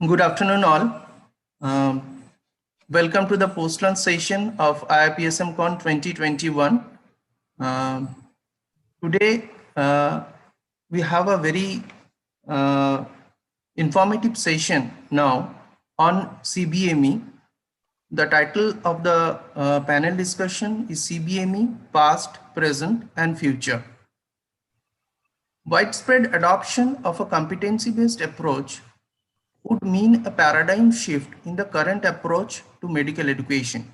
Good afternoon, all. Um, Welcome to the post-lunch session of IIPSMCon 2021. Um, Today, we have a very uh, informative session now on CBME. The title of the panel discussion is CBME, Past, Present, and Future. Widespread adoption of a competency-based approach would mean a paradigm shift in the current approach to medical education.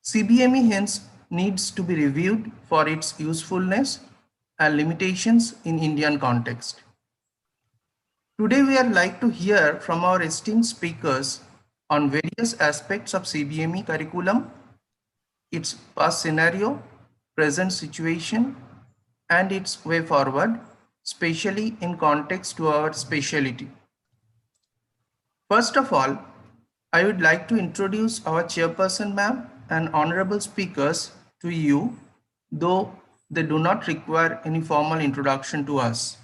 CBME hence needs to be reviewed for its usefulness and limitations in Indian context. Today we are like to hear from our esteemed speakers on various aspects of CBME curriculum, its past scenario, present situation, and its way forward, especially in context to our specialty. First of all, I would like to introduce our chairperson ma'am and honorable speakers to you, though they do not require any formal introduction to us.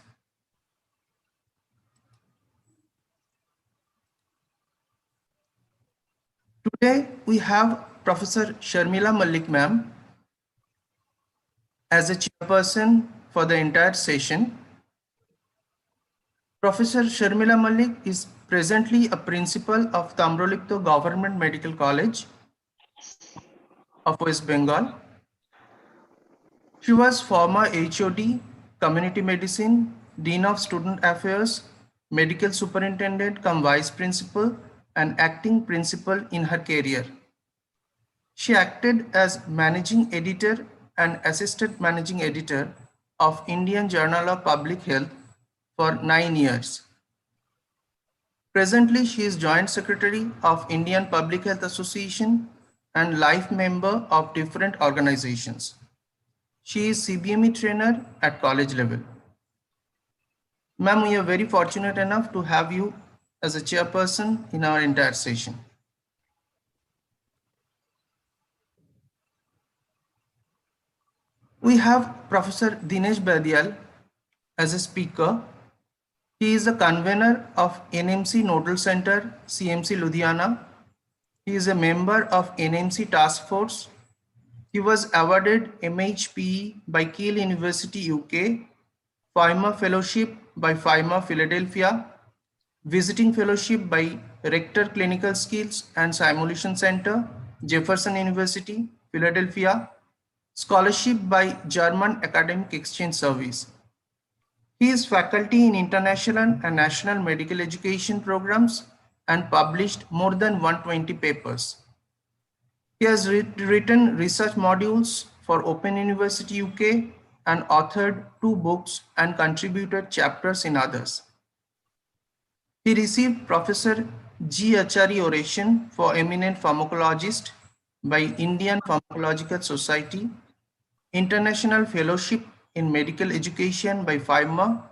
Today we have Professor Sharmila Malik ma'am as a chairperson for the entire session. Professor Sharmila Malik is presently a principal of Tamrolipto Government Medical College of West Bengal. She was former HOD, Community Medicine, Dean of Student Affairs, Medical Superintendent cum Vice Principal, and Acting Principal in her career. She acted as Managing Editor and Assistant Managing Editor of Indian Journal of Public Health for 9 years. Presently, she is Joint Secretary of Indian Public Health Association and life member of different organizations. She is CBME trainer at college level. Ma'am, we are very fortunate enough to have you as a chairperson in our entire session. We have Professor Dinesh Badial as a speaker. He is the convener of NMC Nodal Center, CMC Ludhiana. He is a member of NMC Task Force. He was awarded MHPE by Keele University, UK, FIMA Fellowship by FIMA Philadelphia, Visiting Fellowship by Rector Clinical Skills and Simulation Center, Jefferson University, Philadelphia, Scholarship by German Academic Exchange Service. He is faculty in international and national medical education programs and published more than 120 papers. He has written research modules for Open University UK and authored 2 books and contributed chapters in others. He received Professor G. Achari Oration for Eminent Pharmacologist by Indian Pharmacological Society, International Fellowship in Medical Education by FIMA,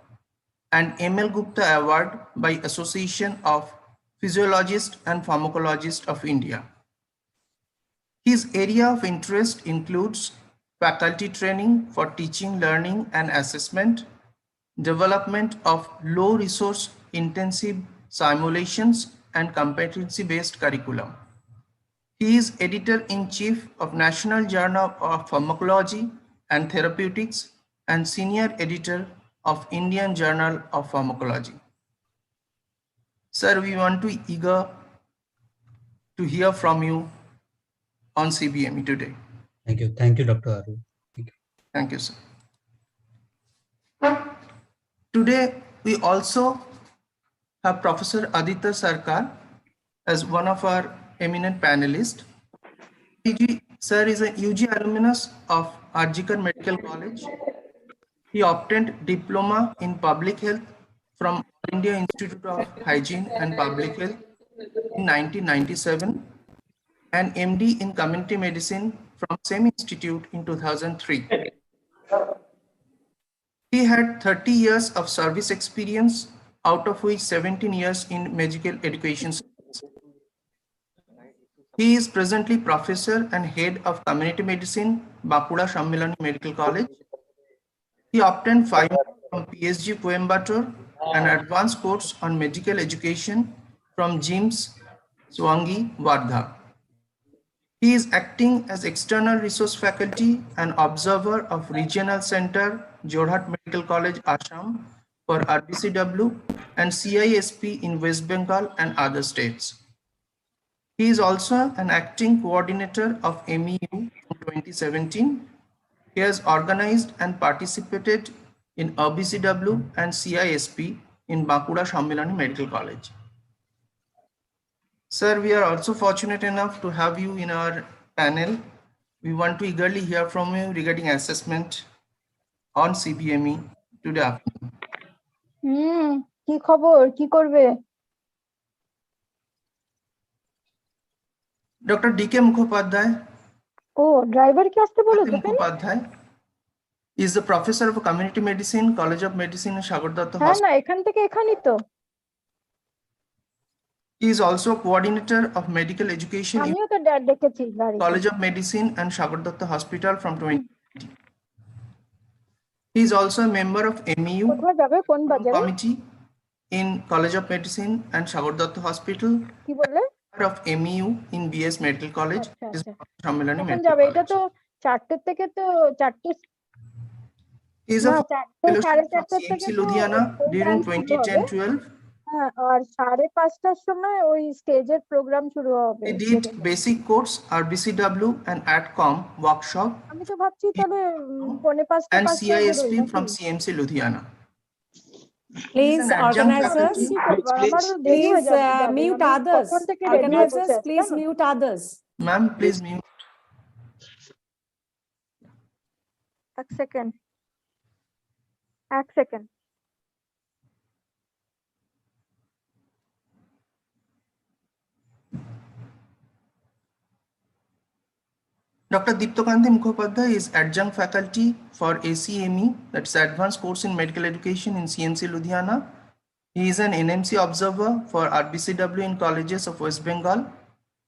and M.L. Gupta Award by Association of Physiologists and Pharmacologists of India. His area of interest includes faculty training for teaching, learning, and assessment, development of low resource intensive simulations, and competency-based curriculum. He is editor-in-chief of National Journal of Pharmacology and Therapeutics and senior editor of Indian Journal of Pharmacology. Sir, we want to eager to hear from you on CBME today. Thank you, Dr. Aru. Thank you. Thank you, sir. Today, we also have Professor Aditya Sarkar as one of our eminent panelists. Sir is a UG alumnus of Arjikar Medical College. He obtained diploma in public health from All India Institute of Hygiene and Public Health in 1997 and MD in community medicine from same institute in 2003. He had 30 years of service experience, out of which 17 years in medical education. He is presently professor and head of community medicine, Bankura Sammilani Medical College. He obtained 5 from PSG Coimbatore an advanced course on medical education from JIMS Swangi, Wardha. He is acting as external resource faculty and observer of Regional Center, Jorhat Medical College, Assam for RBCW and CISP in West Bengal and other states. He is also an acting coordinator of MEU from 2017. He has organized and participated in RBCW and CISP in Bankura Shammilani Medical College. Sir, we are also fortunate enough to have you in our panel. We want to eagerly hear from you regarding assessment on CBME today afternoon. কি খবর, কি করবে? Dr. D.K. Mukhopadhyay. ও driver কি আসতে বলো তো? Mukhopadhyay is the professor of community medicine, College of Medicine, Sagar Datta হ্যাঁ Hospital. না, এখান থেকে এখানেই তো। He is also coordinator of medical education in আমিও তো দেখেছি গাড়ি। College of Medicine and Sagar Datta Hospital from 2020. He is also a member of MEU কোথায় যাবে, কোন বাজারে? committee in College of Medicine and Sagar Datta Hospital. কি বললে? Of MEU in BS Medical College. Is Shammilani কখন Medical যাবে? এটা College. তো 4টে থেকে তো 4টে। He is a fellowship from CMC Ludhiana during 2010-12. হ্যাঁ, আর 5:30টার সময় ওই স্টেজের প্রোগ্রাম শুরু হবে। He did basic course RBCW and AdCom workshop. আমি তো ভাবছি তাহলে 4:45 and CISP from CMC Ludhiana. Please, organizers, please mute others. Organizers, please mute others. Ma'am, please mute. এক second. Dr. Deeptokanti Mukhopadhyay is adjunct faculty for ACME, that's Advanced Course in Medical Education in CMC Ludhiana. He is an NMC observer for RBCW in colleges of West Bengal.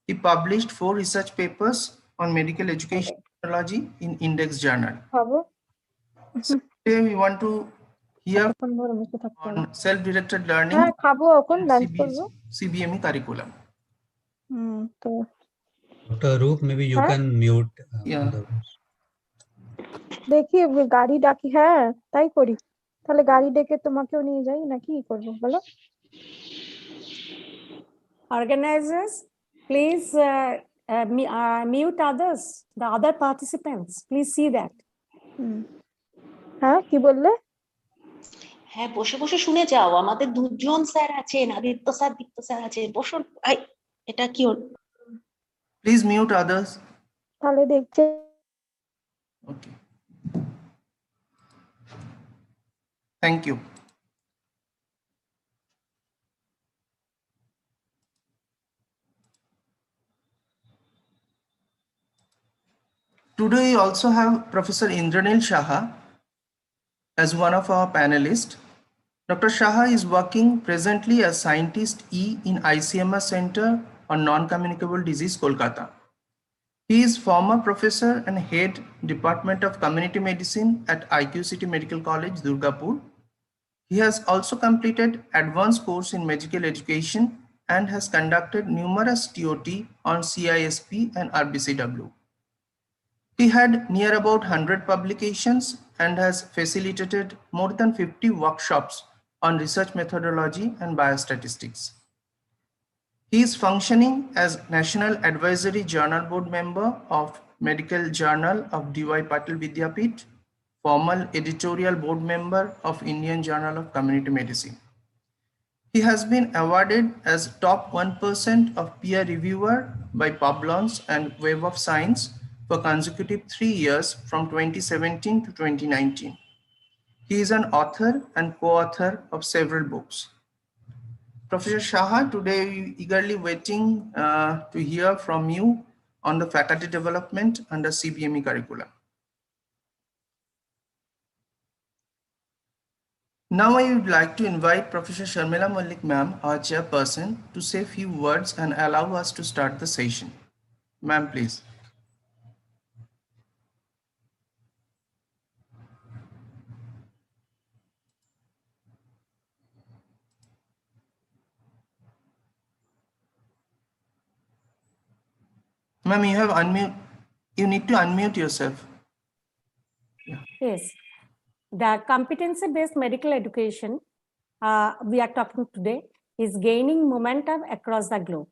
He published 4 research papers on medical education technology in Index Journal. So today we want to hear on self-directed learning CBME curriculum. Dr. Roop, maybe you can mute. Yeah. দেখি গাড়ি ডাকি। হ্যাঁ তাই করি, তাহলে গাড়ি ডেকে তোমাকেও নিয়ে যাই নাকি করবো বলো? Organizers, please mute others, the other participants. Please see that. হ্যাঁ কি বললে? হ্যাঁ বসে বসে শুনে যাও, আমাদের দুজন স্যার আছেন, আদিত্য স্যার, দীপ্ত স্যার আছে, বসুন। এটা কি? Please mute others. তাহলে দেখতে। Okay. Thank you. Today we also have Professor Indranil Shaha as one of our panelists. Dr. Shaha is working presently as Scientist E in ICMR Center on Non-Communicable Disease, Kolkata. He is former professor and head Department of Community Medicine at IQCT Medical College, Durgapur. He has also completed advanced course in medical education and has conducted numerous TOT on CISP and RBCW. He had near about 100 publications and has facilitated more than 50 workshops on research methodology and biostatistics. He is functioning as National Advisory Journal Board member of Medical Journal of D.Y. Patil Vidyapith, formal editorial board member of Indian Journal of Community Medicine. He has been awarded as top 1% of peer reviewer by Publons and Web of Science for consecutive 3 years from 2017 to 2019. He is an author and co-author of several books. Professor Shaha, today we eagerly waiting to hear from you on the faculty development under CBME curriculum. Now I would like to invite Professor Sharmila Malik ma'am, our chairperson, to say a few words and allow us to start the session. Ma'am, please. Ma'am, you have unmute. You need to unmute yourself. Yes, the competency-based medical education we are talking today is gaining momentum across the globe.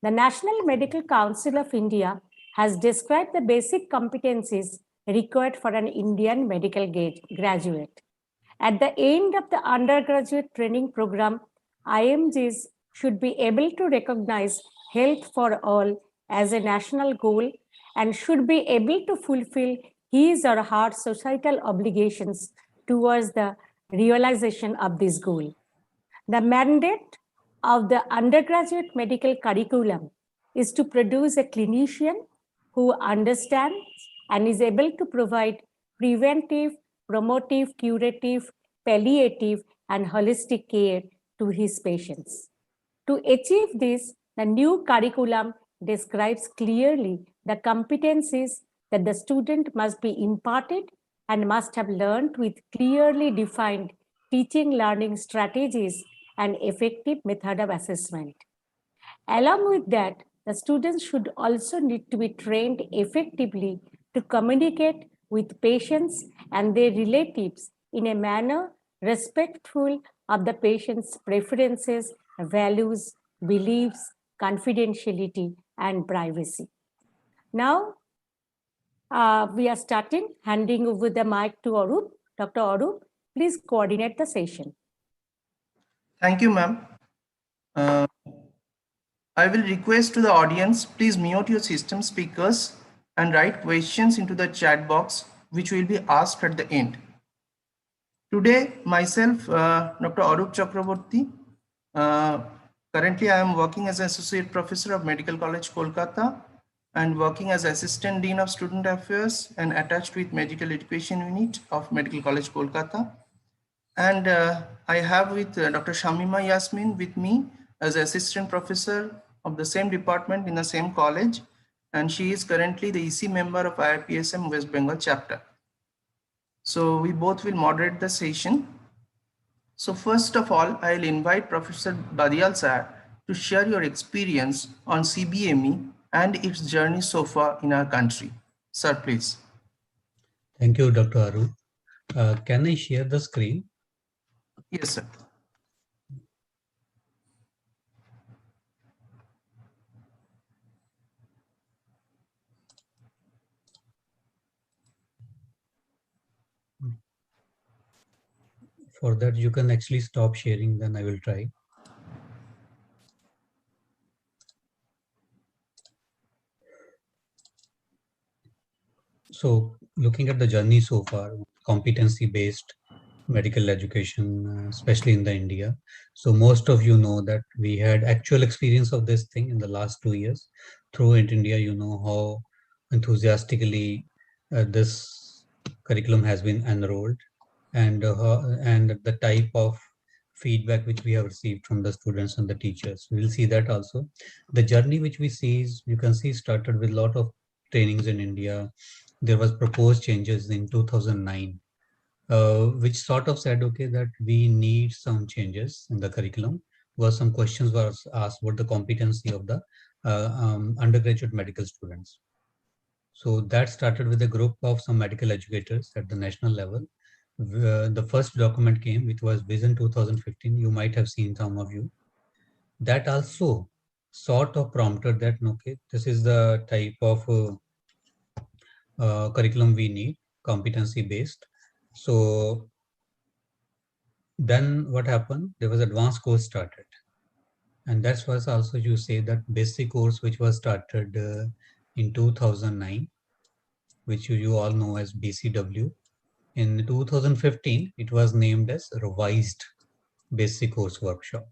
The National Medical Council of India has described the basic competencies required for an Indian medical graduate. At the end of the undergraduate training program, IMGs should be able to recognize health for all as a national goal and should be able to fulfill his or her societal obligations towards the realization of this goal. The mandate of the undergraduate medical curriculum is to produce a clinician who understands and is able to provide preventive, promotive, curative, palliative, and holistic care to his patients. To achieve this, the new curriculum describes clearly the competencies that the student must be imparted and must have learned with clearly defined teaching learning strategies and effective method of assessment. Along with that, the students should also need to be trained effectively to communicate with patients and their relatives in a manner respectful of the patient's preferences, values, beliefs, confidentiality, and privacy. Now, we are starting, handing over the mic to Arup. Dr. Arup, please coordinate the session. Thank you, ma'am. I will request to the audience, please mute your system speakers and write questions into the chat box, which will be asked at the end. Today, myself, Dr. Arup Chakraborty, currently I am working as Associate Professor of Medical College, Kolkata, and working as Assistant Dean of Student Affairs and attached with Medical Education Unit of Medical College, Kolkata. And I have with Dr. Shamima Yasmin with me as Assistant Professor of the same department in the same college. And she is currently the EC member of IRPSM West Bengal chapter. So we both will moderate the session. So first of all, I'll invite Professor Badial sir to share your experience on CBME and its journey so far in our country. Sir, please. Thank you, Dr. Aru. Can I share the screen? Yes, sir. For that, you can actually stop sharing, then I will try. So looking at the journey so far, competency-based medical education, especially in the India. So most of you know that we had actual experience of this thing in the last 2 years. Through India, you know how enthusiastically this curriculum has been enrolled and the type of feedback which we have received from the students and the teachers. We'll see that also. The journey which we see is, you can see, started with a lot of trainings in India. There was proposed changes in 2009, which sort of said, okay, that we need some changes in the curriculum. Where some questions were asked about the competency of the undergraduate medical students. So that started with a group of some medical educators at the national level. The first document came, which was Vision 2015. You might have seen, some of you. That also sort of prompted that, okay, this is the type of curriculum we need, competency based. So then what happened? There was advanced course started. And that's was also, you say, that basic course which was started in 2009, which you all know as BCW. In 2015, it was named as revised basic course workshop,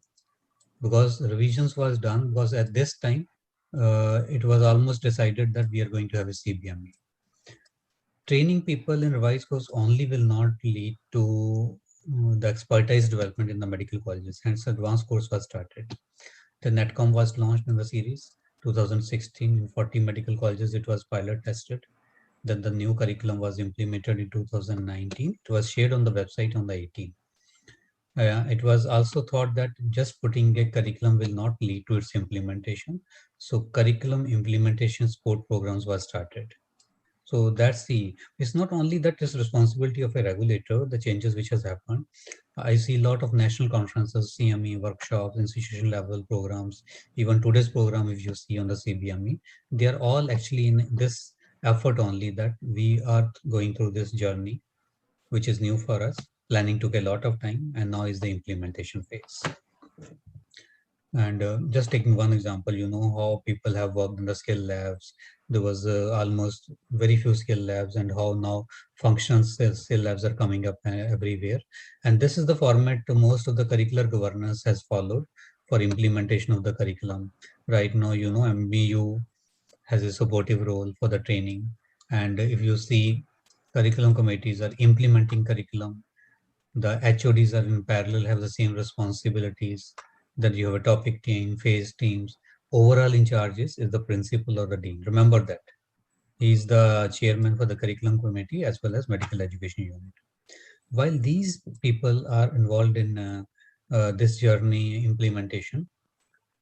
because revisions was done, because at this time, it was almost decided that we are going to have a CBME. Training people in revised course only will not lead to the expertise development in the medical colleges. Hence, advanced course was started. The NETCOM was launched in the series 2016 in 40 medical colleges. It was pilot tested. Then the new curriculum was implemented in 2019. It was shared on the website on the 18th. It was also thought that just putting a curriculum will not lead to its implementation. So curriculum implementation support programs were started. So that's it's not only that it's responsibility of a regulator, the changes which has happened. I see a lot of national conferences, CME workshops, institution level programs, even today's program, if you see on the CBME, they are all actually in this effort only that we are going through this journey, which is new for us. Planning took a lot of time and now is the implementation phase. And just taking one example, you know how people have worked in the skill labs. There was almost very few skill labs, and how now functional skill labs are coming up everywhere. And this is the format most of the curricular governance has followed for implementation of the curriculum. Right now, you know, MBU has a supportive role for the training. And if you see, curriculum committees are implementing curriculum. The HODs are in parallel, have the same responsibilities. That you have a topic team, phase teams. Overall in charges is the principal or the dean. Remember that. He is the chairman for the curriculum committee as well as medical education unit. While these people are involved in this journey implementation,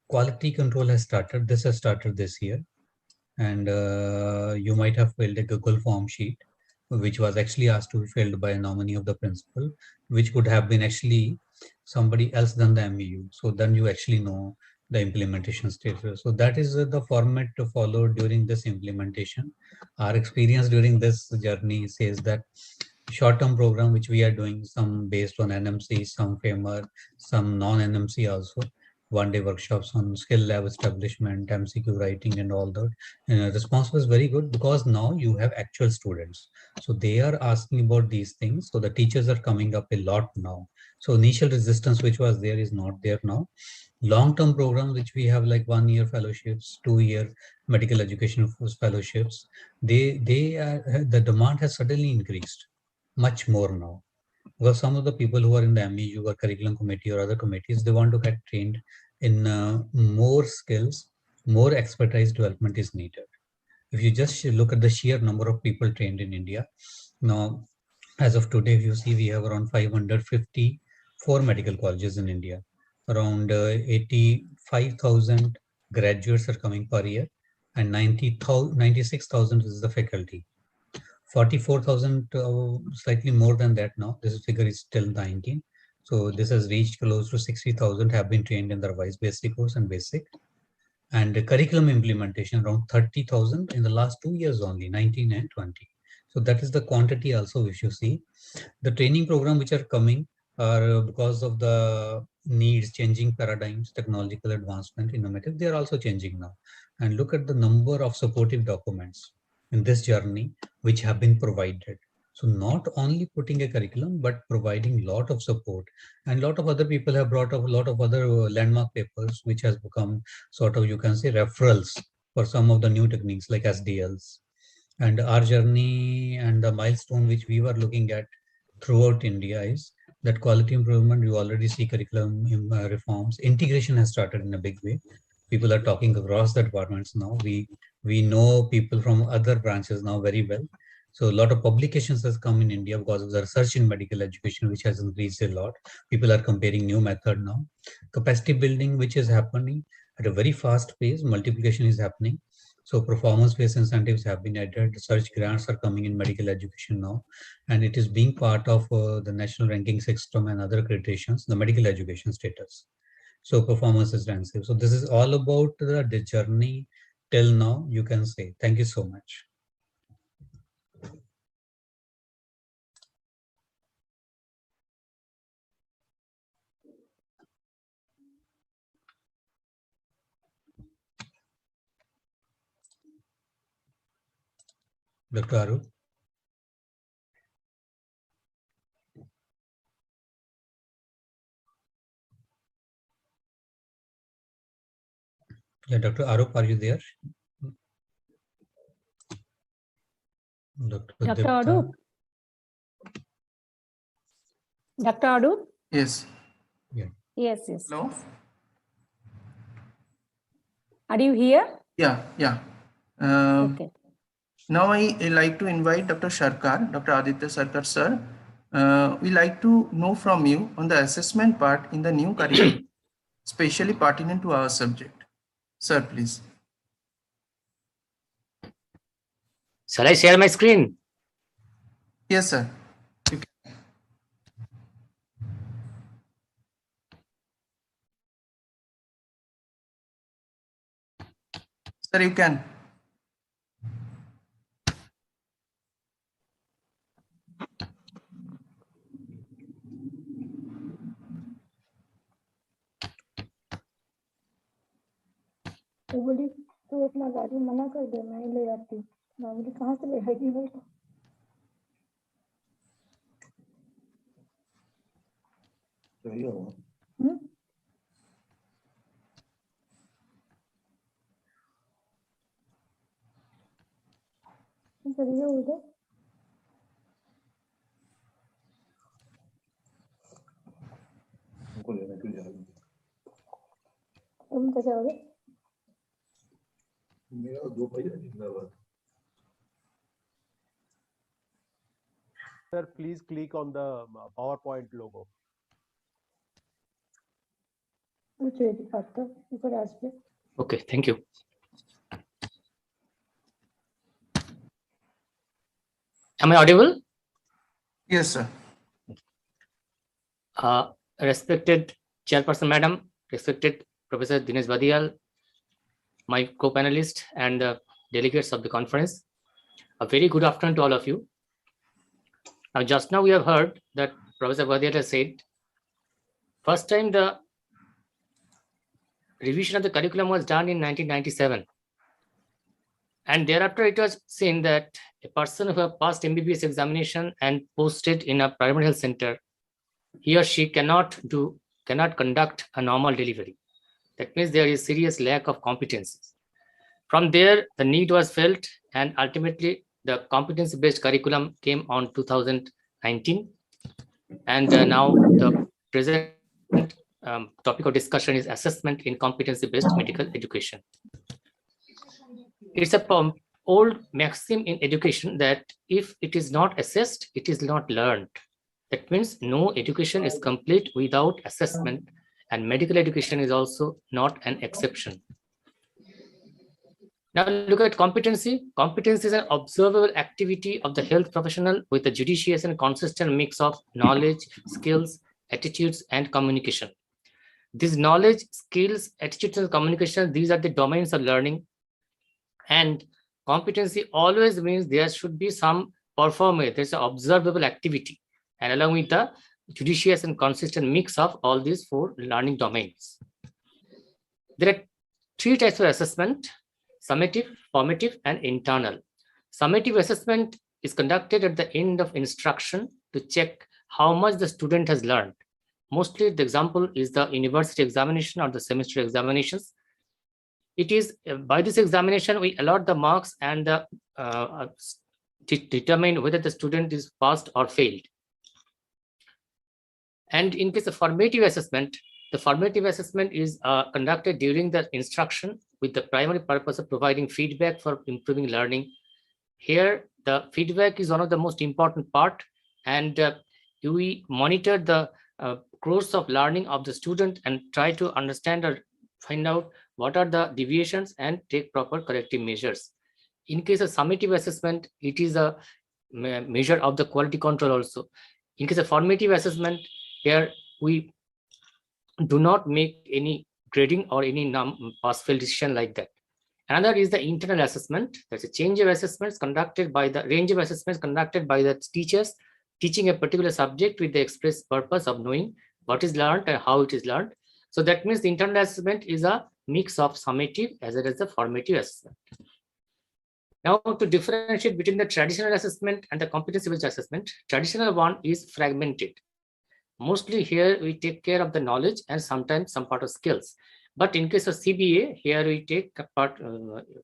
quality control has started. This has started this year. And you might have filled a Google form sheet, which was actually asked to be filled by a nominee of the principal, which could have been actually somebody else than the MEU. So then you actually know the implementation status. So that is the format to follow during this implementation. Our experience during this journey says that short-term program, which we are doing, some based on NMC, some FAMR, some non-NMC also, one-day workshops on skill lab establishment, MCQ writing and all that. The response was very good because now you have actual students. So they are asking about these things. So the teachers are coming up a lot now. So initial resistance which was there is not there now. Long-term programs which we have like 1 year fellowships, 2 year medical education fellowships, the demand has suddenly increased much more now. Because some of the people who are in the MEU or curriculum committee or other committees, they want to get trained in more skills, more expertise development is needed. If you just look at the sheer number of people trained in India, now, as of today, if you see, we have around 554 medical colleges in India. Around 85,000 graduates are coming per year, and 96,000 is the faculty. 44,000, slightly more than that now. This figure is still 19. So this has reached close to 60,000 have been trained in the revised basic course and basic. And the curriculum implementation around 30,000 in the last 2 years only, 19 and 20. So that is the quantity also which you see. The training program which are coming are because of the needs, changing paradigms, technological advancement, innovative, they are also changing now. And look at the number of supportive documents in this journey which have been provided. So not only putting a curriculum, but providing a lot of support. And a lot of other people have brought up a lot of other landmark papers, which has become sort of, you can say, referrals for some of the new techniques like SDLs. And our journey and the milestone which we were looking at throughout India is that quality improvement. You already see curriculum reforms. Integration has started in a big way. People are talking across the departments now. We know people from other branches now very well. So a lot of publications has come in India because of the research in medical education, which has increased a lot. People are comparing new method now. Capacity building, which is happening at a very fast pace. Multiplication is happening. So performance-based incentives have been added. Research grants are coming in medical education now, and it is being part of the national ranking system and other accreditations, the medical education status. So performance is intensive. So this is all about the journey till now, you can say. Thank you so much. Dr. Arup. Yeah, Dr. Arup, are you there? Dr. Arup? Dr. Arup? Yes. Yeah. Yes, yes. Hello? Are you here? Yeah. Okay. Now I like to invite Dr. Sarkar, Dr. Aditya Sarkar, sir. We like to know from you on the assessment part in the new curriculum, especially pertinent to our subject. Sir, please. Shall I share my screen? Yes, sir. You can. Sir, you can. तो बोली तू अपना गाड़ी मना कर दे, मैं ही ले आती हूँ। मैं बोली कहाँ से ले आएगी भाई? हम्म? करिए उधर। तुम कैसे आओगे? Sir, please click on the PowerPoint logo. पूछे दिखाता ऊपर आज पे। Okay, thank you. Am I audible? Yes, sir. Respected Chairperson Madam, respected Professor Dinesh Badial, my co-panelist and the delegates of the conference, a very good afternoon to all of you. Now, just now we have heard that Professor Badial has said, first time the revision of the curriculum was done in 1997. And thereafter it was seen that a person who has passed MBBS examination and posted in a primary health center, he or she cannot conduct a normal delivery. That means there is serious lack of competencies. From there, the need was felt, and ultimately the competency-based curriculum came on 2019. And now the present topic of discussion is assessment in competency-based medical education. It's a old maxim in education that if it is not assessed, it is not learned. That means no education is complete without assessment, and medical education is also not an exception. Now look at competency. Competency is an observable activity of the health professional with a judicious and consistent mix of knowledge, skills, attitudes, and communication. These knowledge, skills, attitudes, and communication, these are the domains of learning. And competency always means there should be some performance, there's an observable activity, and along with the judicious and consistent mix of all these four learning domains. There are three types of assessment: summative, formative, and internal. Summative assessment is conducted at the end of instruction to check how much the student has learned. Mostly the example is the university examination or the semester examinations. It is by this examination we allot the marks and determine whether the student is passed or failed. And in case of formative assessment, the formative assessment is conducted during the instruction with the primary purpose of providing feedback for improving learning. Here, the feedback is one of the most important part, and we monitor the course of learning of the student and try to understand or find out what are the deviations and take proper corrective measures. In case of summative assessment, it is a measure of the quality control also. In case of formative assessment, here we do not make any grading or any pass-fail decision like that. Another is the internal assessment. That's a change of assessments conducted by the range of assessments conducted by the teachers teaching a particular subject with the express purpose of knowing what is learned and how it is learned. So that means the internal assessment is a mix of summative as well as the formative assessment. Now to differentiate between the traditional assessment and the competency-based assessment, traditional one is fragmented. Mostly here we take care of the knowledge and sometimes some part of skills. But in case of CBA, here we take part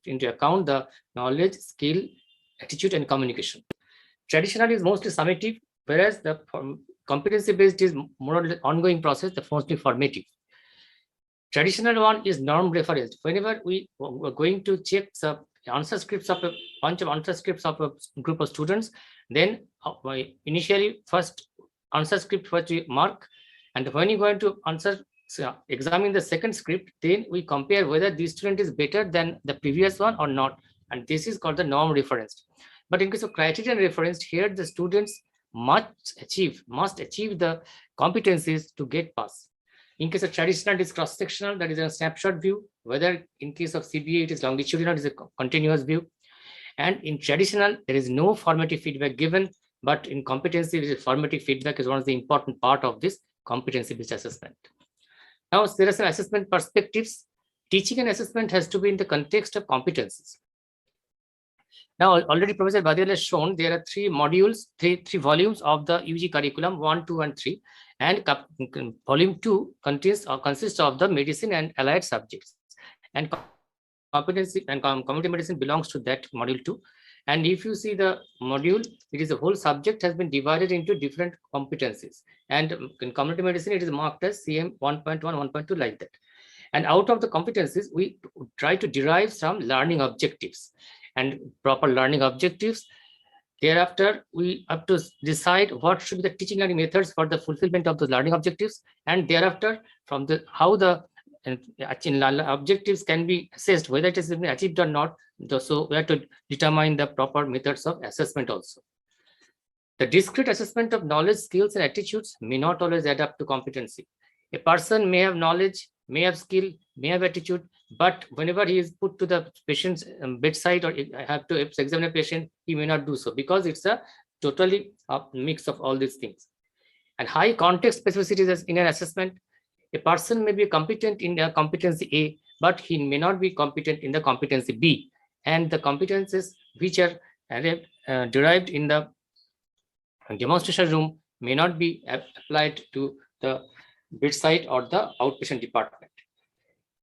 into account the knowledge, skill, attitude, and communication. Traditional is mostly summative, whereas the competency-based is more or less ongoing process, the mostly formative. Traditional one is norm referenced. Whenever we are going to check the answer scripts of a bunch of answer scripts of a group of students, then initially first answer script what we mark, and when you going to examine the second script, then we compare whether this student is better than the previous one or not, and this is called the norm referenced. But in case of criterion referenced, here the students must achieve the competencies to get pass. In case of traditional, it is cross-sectional, that is a snapshot view. Whether in case of CBA, it is longitudinal, it is a continuous view. And in traditional, there is no formative feedback given, but in competency, formative feedback is one of the important part of this competency-based assessment. Now, there are some assessment perspectives. Teaching and assessment has to be in the context of competencies. Now, already Professor Badil has shown there are three modules, three volumes of the UG curriculum, 1, 2, and 3. And volume 2 consists of the medicine and allied subjects. And competency and community medicine belongs to that module 2. And if you see the module, it is a whole subject has been divided into different competencies. And in community medicine, it is marked as CM 1.1, 1.2, like that. And out of the competencies, we try to derive some learning objectives and proper learning objectives. Thereafter, we have to decide what should be the teaching learning methods for the fulfillment of the learning objectives. And thereafter, from the how the objectives can be assessed, whether it has been achieved or not. So we have to determine the proper methods of assessment also. The discrete assessment of knowledge, skills, and attitudes may not always add up to competency. A person may have knowledge, may have skill, may have attitude, but whenever he is put to the patient's bedside or have to examine a patient, he may not do so because it's a totally mix of all these things. And high context specificity in an assessment. A person may be competent in a competency A, but he may not be competent in the competency B. And the competencies which are derived in the demonstration room may not be applied to the bedside or the outpatient department.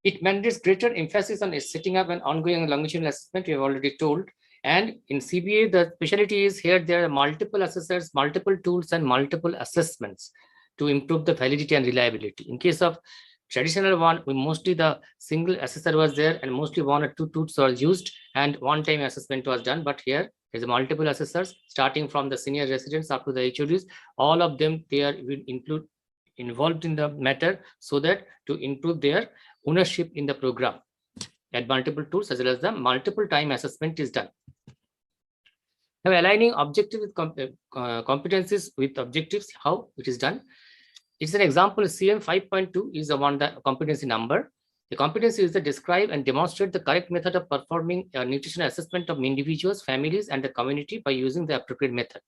It mandates greater emphasis on setting up an ongoing longitudinal assessment, we have already told. And in CBA, the specialty is here, there are multiple assessors, multiple tools, and multiple assessments to improve the validity and reliability. In case of traditional one, we mostly the single assessor was there and mostly 1 or 2 tools were used and one-time assessment was done. But here there's multiple assessors starting from the senior residents up to the HODs. All of them, they are involved in the matter so that to improve their ownership in the program. And multiple tools as well as the multiple time assessment is done. Now, aligning objectives with competencies with objectives, how it is done. It's an example. CM 5.2 is the one, the competency number. The competency is to describe and demonstrate the correct method of performing a nutritional assessment of individuals, families, and the community by using the appropriate method.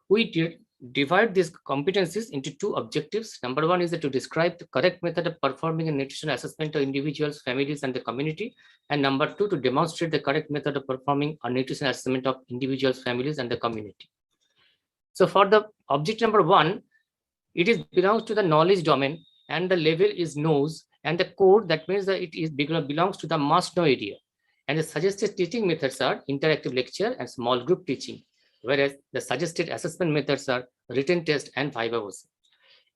We divide these competencies into 2 objectives. Number 1 is to describe the correct method of performing a nutritional assessment of individuals, families, and the community. And number 2, to demonstrate the correct method of performing a nutritional assessment of individuals, families, and the community. So for the object number 1, it belongs to the knowledge domain and the level is knows, and the code, that means that it belongs to the must know area. And the suggested teaching methods are interactive lecture and small group teaching, whereas the suggested assessment methods are written test and viva voce.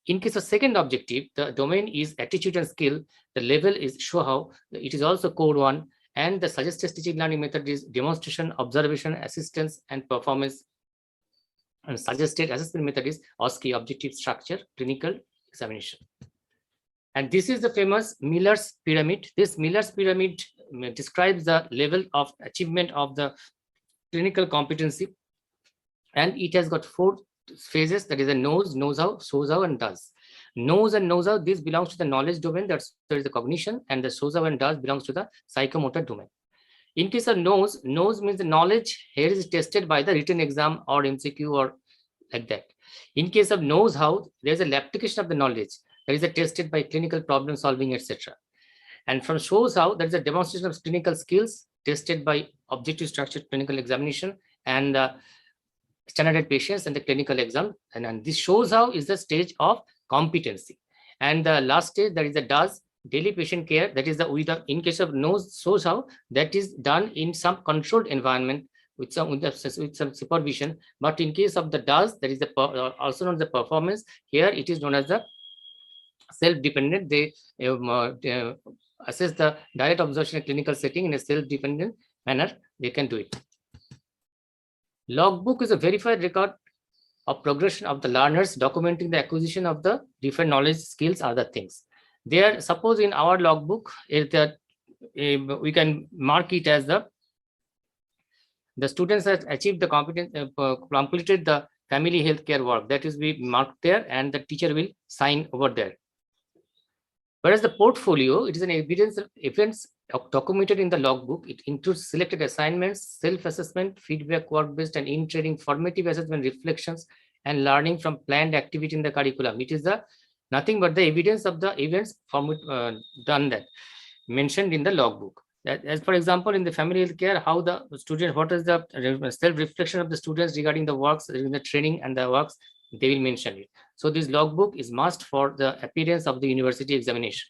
In case of second objective, the domain is attitude and skill, the level is show how, it is also code 1, and the suggested teaching learning method is demonstration, observation, assistance, and performance. And suggested assessment method is OSCE, objective structure, clinical examination. And this is the famous Miller's pyramid. This Miller's pyramid describes the level of achievement of the clinical competency. And it has got 4 phases, that is a knows, knows how, shows how, and does. Knows and knows how, this belongs to the knowledge domain, there is the cognition, and the shows how and does belongs to the psychomotor domain. In case of knows means the knowledge here is tested by the written exam or MCQ or like that. In case of knows how, there is a application of the knowledge, there is a tested by clinical problem solving, etc. And from shows how, there is a demonstration of clinical skills tested by objective structured clinical examination and standardized patients and the clinical exam. And this shows how is the stage of competency. And the last stage, that is the does, daily patient care, that is the in case of knows, shows how, that is done in some controlled environment with some supervision. But in case of the does, that is the also known as the performance, here it is known as the self-dependent. They assess the direct observation in clinical setting in a self-dependent manner, they can do it. Logbook is a verified record of progression of the learners, documenting the acquisition of the different knowledge, skills, other things. There, suppose in our logbook, is that we can mark it as the The students have achieved the competence, completed the family healthcare work. That is, we mark there, and the teacher will sign over there. Whereas the portfolio, it is an evidence of events documented in the logbook. It includes selected assignments, self-assessment, feedback, work-based, and in-training formative assessment, reflections, and learning from planned activity in the curriculum. It is the nothing but the evidence of the events done that mentioned in the logbook. That, as for example, in the family health care, how the student, what is the self-reflection of the students regarding the works, regarding the training and the works, they will mention it. So this logbook is must for the appearance of the university examination.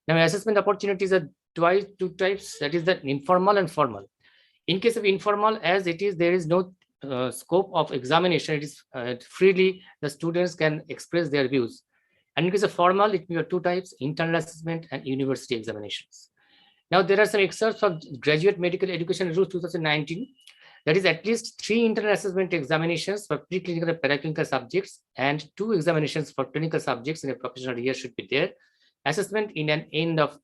Now, assessment opportunities are two types, that is the informal and formal. In case of informal, as it is, there is no scope of examination. It is freely the students can express their views. And in case of formal, it may be two types, internal assessment and university examinations. Now, there are some excerpts of Graduate Medical Education Rules 2019. That is at least 3 internal assessment examinations for preclinical and paraclinical subjects and 2 examinations for clinical subjects in a professional year should be there. Assessment in an end of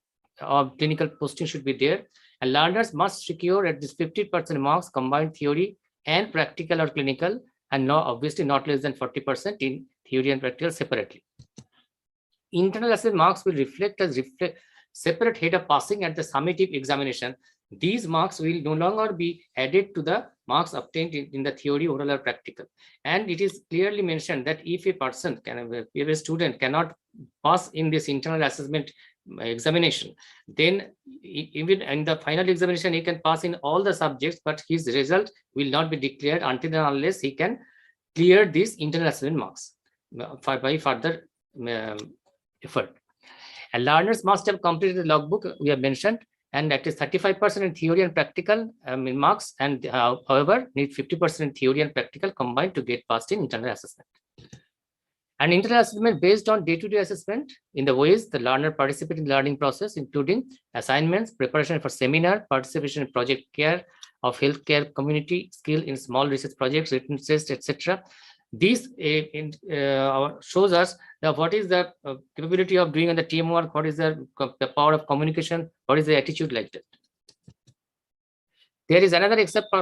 clinical posting should be there. And learners must secure at least 50% marks combined theory and practical or clinical, and obviously not less than 40% in theory and practical separately. Internal assessment marks will reflect as separate head of passing at the summative examination. These marks will no longer be added to the marks obtained in the theory, oral, or practical. And it is clearly mentioned that if a person, if a student cannot pass in this internal assessment examination, then even in the final examination, he can pass in all the subjects, but his result will not be declared until and unless he can clear these internal assessment marks by further effort. And learners must have completed the logbook we have mentioned, and that is 35% in theory and practical marks, and however need 50% in theory and practical combined to get passed in internal assessment. And internal assessment based on day-to-day assessment in the ways the learner participate in the learning process, including assignments, preparation for seminar, participation in project care of healthcare community, skill in small research projects, written tests, etc. This shows us what is the capability of doing on the teamwork, what is the power of communication, what is the attitude like that. There is another excerpt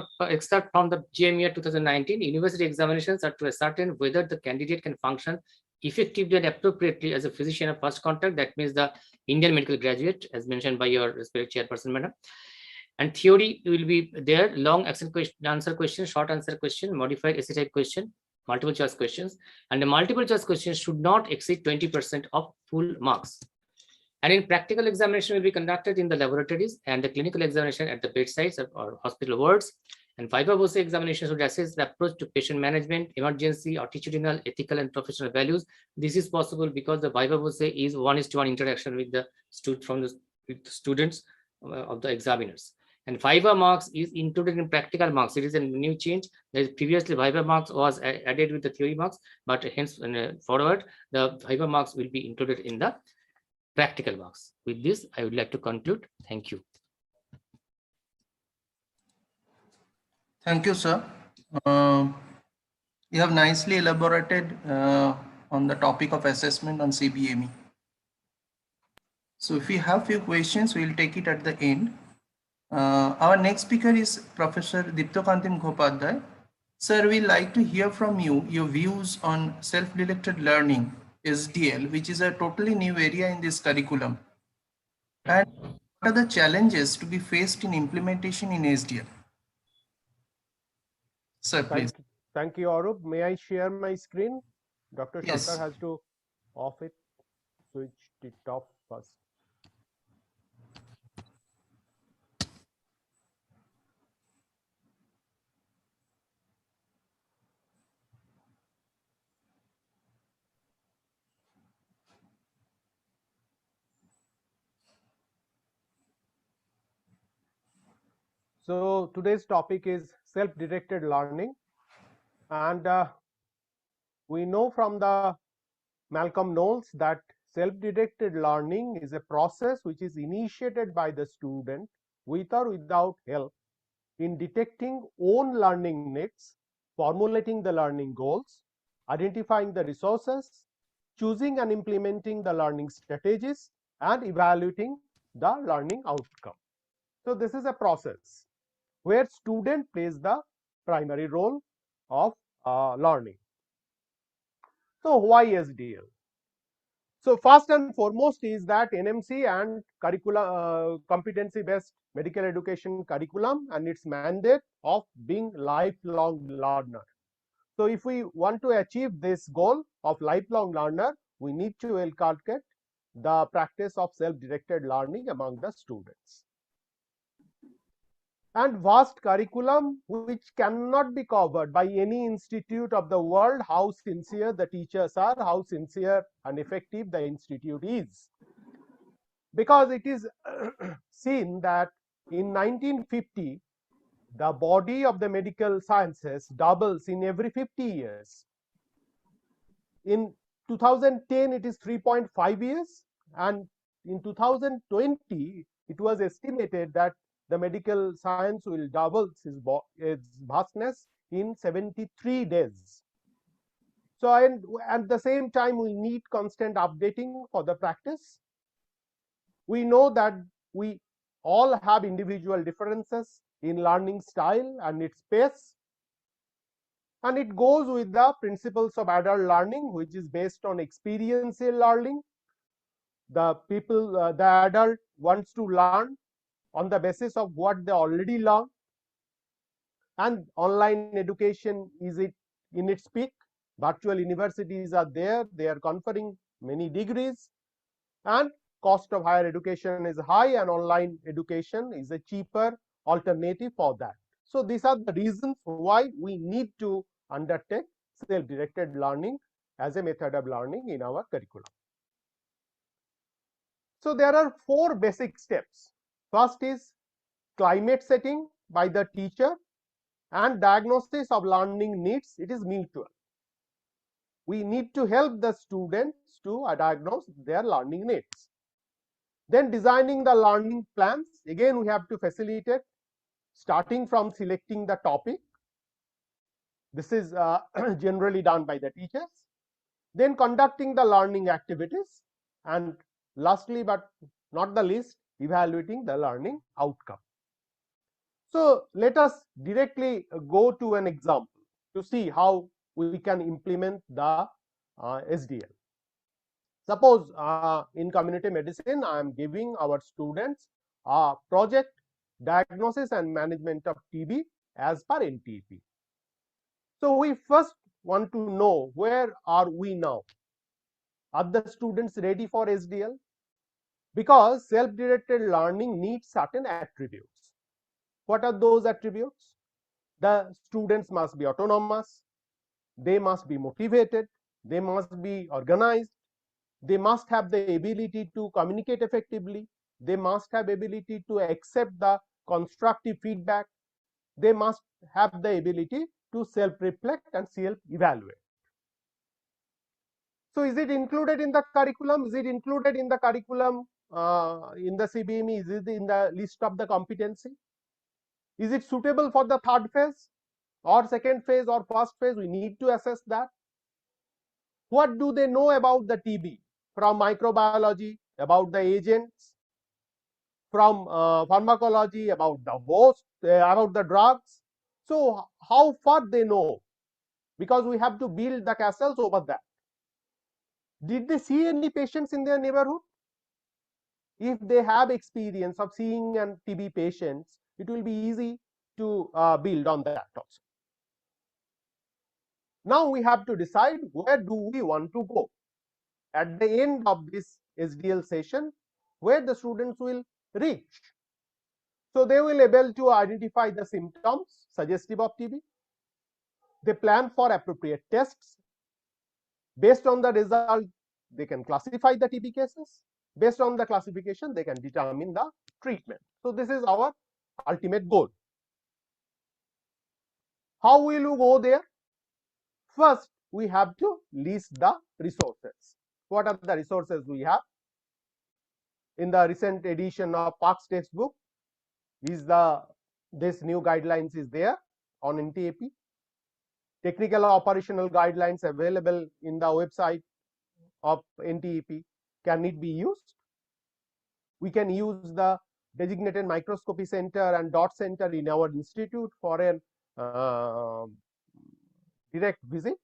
from the GME 2019. University examinations are to ascertain whether the candidate can function effectively and appropriately as a physician of first contact. That means the Indian medical graduate, as mentioned by your respected chairperson, madam. And theory will be there, long answer question, short answer question, modified essay type question, multiple choice questions, and the multiple choice questions should not exceed 20% of full marks. And in practical examination will be conducted in the laboratories, and the clinical examination at the bedsides or hospital wards. And Viva Voce examination should assess the approach to patient management, emergency, attitudinal, ethical, and professional values. This is possible because the Viva Voce is 1:1 interaction with the students of the examiners. And Viva marks is included in practical marks. It is a new change. There is previously Viva marks was added with the theory marks, but hence forward the Viva marks will be included in the practical marks. With this, I would like to conclude. Thank you. Thank you, sir. You have nicely elaborated on the topic of assessment on CBME. So if we have few questions, we will take it at the end. Our next speaker is Professor Diptokantim Ghopadhyay. Sir, we like to hear from you your views on self-directed learning, SDL, which is a totally new area in this curriculum. And what are the challenges to be faced in implementation in SDL? Sir, please. Thank you, Arup. May I share my screen? Dr. Yes. Shankar has to off it, switch it off first. So today's topic is self-directed learning, and we know from the Malcolm Knowles that self-directed learning is a process which is initiated by the student with or without help in detecting own learning needs, formulating the learning goals, identifying the resources, choosing and implementing the learning strategies, and evaluating the learning outcome. So this is a process. where student plays the primary role of learning. So why SDL? So first and foremost is that NMC and competency based medical education curriculum and its mandate of being lifelong learner. So if we want to achieve this goal of lifelong learner, we need to inculcate the practice of self-directed learning among the students. And vast curriculum which cannot be covered by any institute of the world, how sincere the teachers are, how sincere and effective the institute is. Because it is seen that in 1950, the body of the medical sciences doubles in every 50 years. In 2010, it is 3.5 years, and in 2020, it was estimated that the medical science will double its vastness in 73 days. So, and at the same time, we need constant updating for the practice. We know that we all have individual differences in learning style and its pace. And it goes with the principles of adult learning, which is based on experiential learning. The adult wants to learn on the basis of what they already learned. And online education is in its peak. Virtual universities are there. They are conferring many degrees. And cost of higher education is high, and online education is a cheaper alternative for that. So these are the reasons why we need to undertake self-directed learning as a method of learning in our curriculum. So there are 4 basic steps. First is climate setting by the teacher, and diagnosis of learning needs. It is mutual. We need to help the students to diagnose their learning needs. Then designing the learning plans. Again, we have to facilitate, starting from selecting the topic. This is generally done by the teachers. Then conducting the learning activities, and lastly but not the least, evaluating the learning outcome. So let us directly go to an example to see how we can implement the SDL. Suppose in community medicine, I am giving our students a project, diagnosis and management of TB as per NTP. So we first want to know, where are we now? Are the students ready for SDL? Because self-directed learning needs certain attributes. What are those attributes? The students must be autonomous, they must be motivated, they must be organized, they must have the ability to communicate effectively, they must have ability to accept the constructive feedback, they must have the ability to self-reflect and self-evaluate. So is it included in the curriculum? Is it included in the curriculum in the CBME? Is it in the list of the competency? Is it suitable for the third phase or second phase or first phase? We need to assess that. What do they know about the TB from microbiology, about the agents, from pharmacology, about the host, about the drugs? So how far they know? Because we have to build the castles over that. Did they see any patients in their neighborhood? If they have experience of seeing and TB patients, it will be easy to build on that also. Now we have to decide, where do we want to go at the end of this SDL session, where the students will reach. So they will be able to identify the symptoms suggestive of TB. They plan for appropriate tests. Based on the result, they can classify the TB cases. Based on the classification, they can determine the treatment. So this is our ultimate goal. How will you go there? First, we have to list the resources. What are the resources we have? In the recent edition of Park's textbook, this new guidelines is there on NTAP. Technical operational guidelines available in the website of NTAP. Can it be used? We can use the designated microscopy center and dot center in our institute for a direct visit.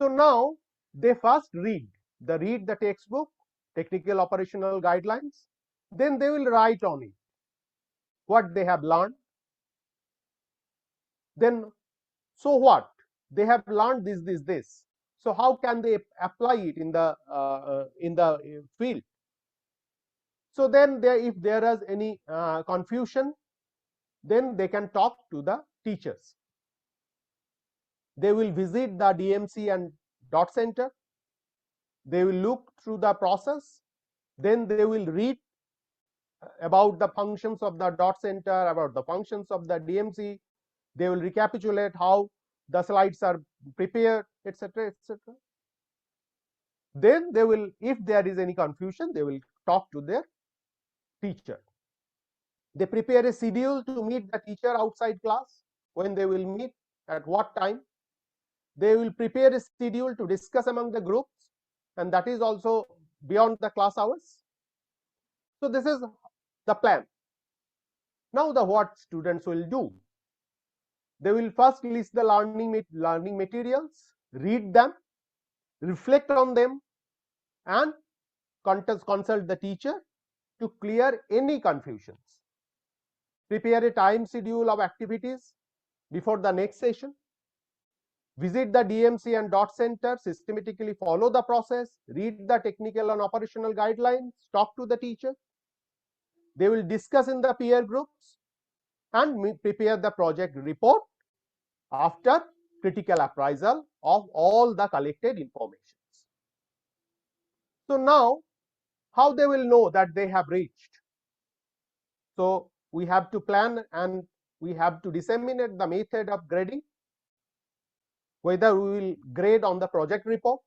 So now they first read the textbook, technical operational guidelines, then they will write on it what they have learned. Then, so what? They have learned this. So how can they apply it in the field? So then, if there is any confusion, then they can talk to the teachers. They will visit the DMC and dot center. They will look through the process. Then they will read about the functions of the dot center, about the functions of the DMC. They will recapitulate how the slides are prepared, etc., etc. Then they will, if there is any confusion, they will talk to their teacher. They prepare a schedule to meet the teacher outside class, when they will meet, at what time. They will prepare a schedule to discuss among the groups, and that is also beyond the class hours. So this is the plan. Now what students will do? They will first list the learning materials, read them, reflect on them, and consult the teacher to clear any confusions. Prepare a time schedule of activities before the next session. Visit the DMC and dot center, systematically follow the process, read the technical and operational guidelines, talk to the teacher. They will discuss in the peer groups and prepare the project report after critical appraisal of all the collected information. So now, how they will know that they have reached? So we have to plan and we have to disseminate the method of grading, whether we will grade on the project report,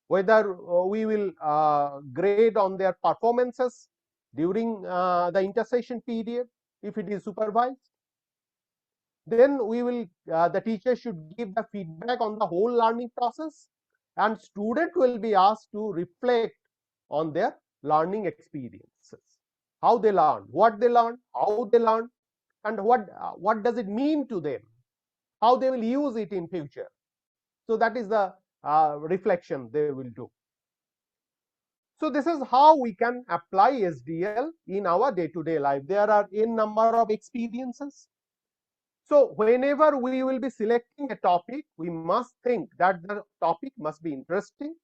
whether we will grade on their performances during the intersession period, if it is supervised. Then we will, the teacher should give the feedback on the whole learning process, and student will be asked to reflect on their learning experiences, how they learn, what they learn, how they learn, and what does it mean to them, how they will use it in future. So that is the reflection they will do. So this is how we can apply SDL in our day-to-day life. There are n number of experiences. So whenever we will be selecting a topic, we must think that the topic must be interesting.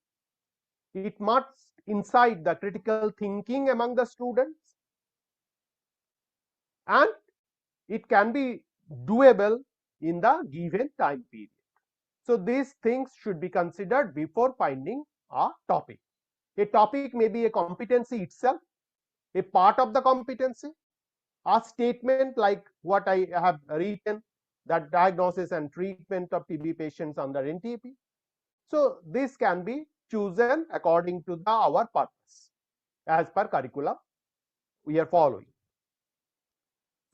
It must incite the critical thinking among the students, and it can be doable in the given time period. So these things should be considered before finding a topic. A topic may be a competency itself, a part of the competency, a statement like what I have written, that diagnosis and treatment of TB patients under NTP. So this can be chosen according to our purpose as per curriculum we are following.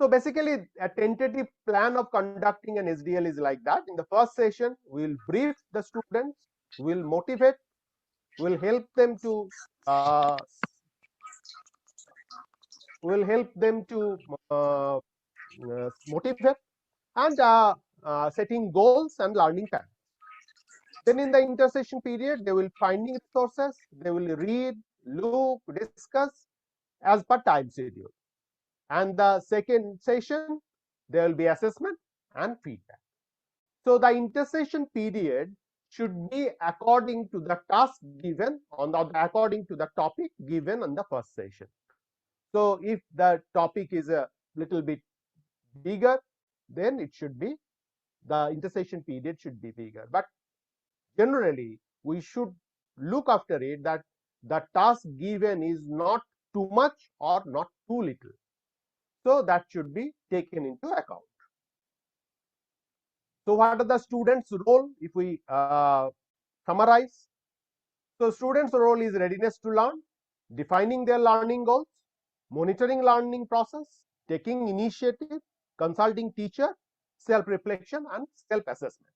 So basically, a tentative plan of conducting an SDL is like that. In the first session, we will brief the students, we will motivate, we will help them to motivate, and setting goals and learning patterns. Then in the intersession period, they will finding resources, they will read, look, discuss as per time schedule. And the second session, there will be assessment and feedback. So the intersession period should be according to the task given according to the topic given on the first session. So if the topic is a little bit bigger, then it should be, the intersession period should be bigger. But generally, we should look after it that the task given is not too much or not too little. So that should be taken into account. So what are the students' role if we summarize? So students' role is readiness to learn, defining their learning goals, monitoring learning process, taking initiative, consulting teacher, self-reflection and self-assessment.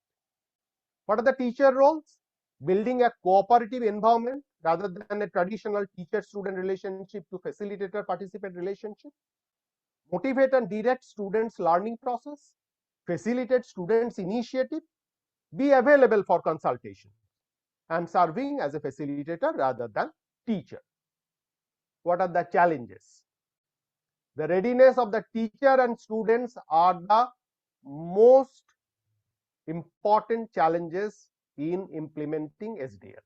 What are the teacher roles? building a cooperative environment rather than a traditional teacher-student relationship to facilitator-participant relationship, motivate and direct students' learning process, facilitate students' initiative, be available for consultation, and serving as a facilitator rather than teacher. What are the challenges? The readiness of the teacher and students are the most important challenges in implementing SDL.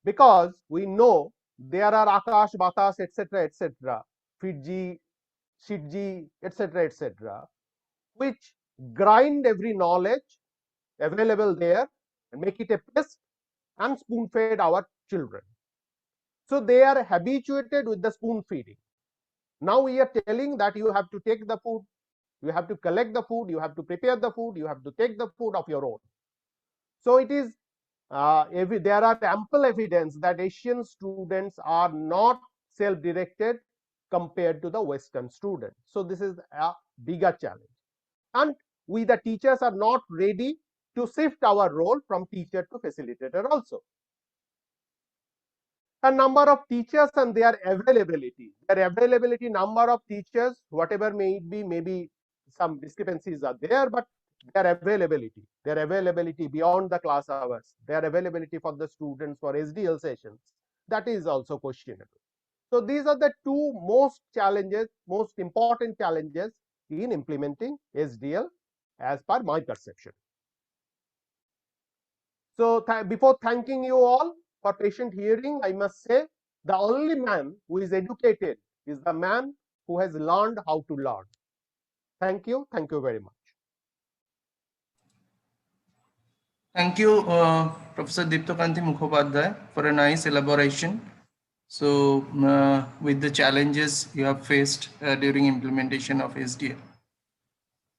Because we know there are Akash, Batas, etc., Fitji, Shitji, etc., which grind every knowledge available there and make it a paste and spoon fed our children. So they are habituated with the spoon feeding. Now we are telling that you have to take the food, you have to collect the food, you have to prepare the food, you have to take the food of your own. So it is there are ample evidence that Asian students are not self-directed compared to the Western students. So this is a bigger challenge. And we the teachers are not ready to shift our role from teacher to facilitator also. A number of teachers and their availability number of teachers, whatever may it be, maybe some discrepancies are there, but their availability beyond the class hours, their availability for the students for SDL sessions, that is also questionable. So these are the two most important challenges in implementing SDL as per my perception. So before thanking you all for patient hearing, I must say the only man who is educated is the man who has learned how to learn. Thank you very much. Thank you, Professor Diptokanti Mukhopadhyay, for a nice elaboration. So, with the challenges you have faced during implementation of SDL.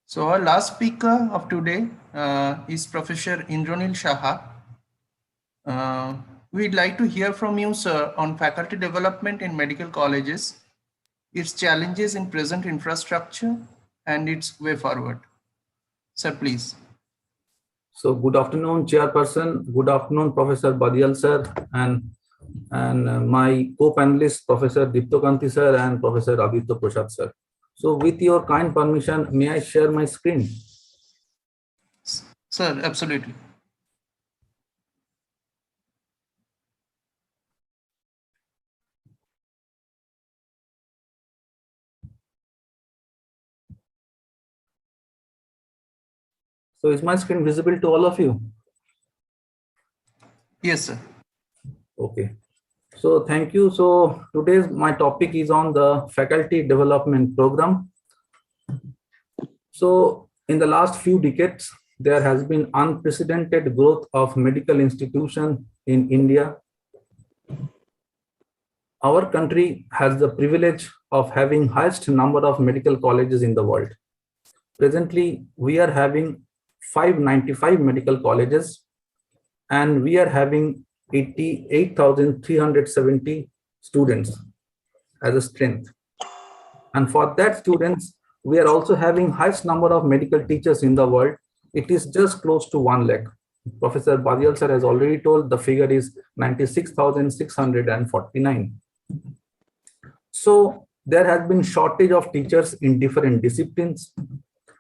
So, our last speaker of today is Professor Indranil Saha. We'd like to hear from you, sir, on faculty development in medical colleges, its challenges in present infrastructure, and its way forward. Sir, please. So good afternoon, Chairperson. Good afternoon, Professor Badial sir, and my co-panelists, Professor Diptokanti sir and Professor Aditya Prasad sir. So with your kind permission, may I share my screen? Sir, absolutely. So is my screen visible to all of you? Yes, sir. Okay. So thank you. So today's my topic is on the faculty development program. So in the last few decades, there has been unprecedented growth of medical institutions in India. Our country has the privilege of having highest number of medical colleges in the world. Presently, we are having 595 medical colleges, and we are having 88,370 students as a strength. And for that students, we are also having highest number of medical teachers in the world. It is just close to 1 lakh. Professor Badial sir has already told the figure is 96,649. So there has been shortage of teachers in different disciplines,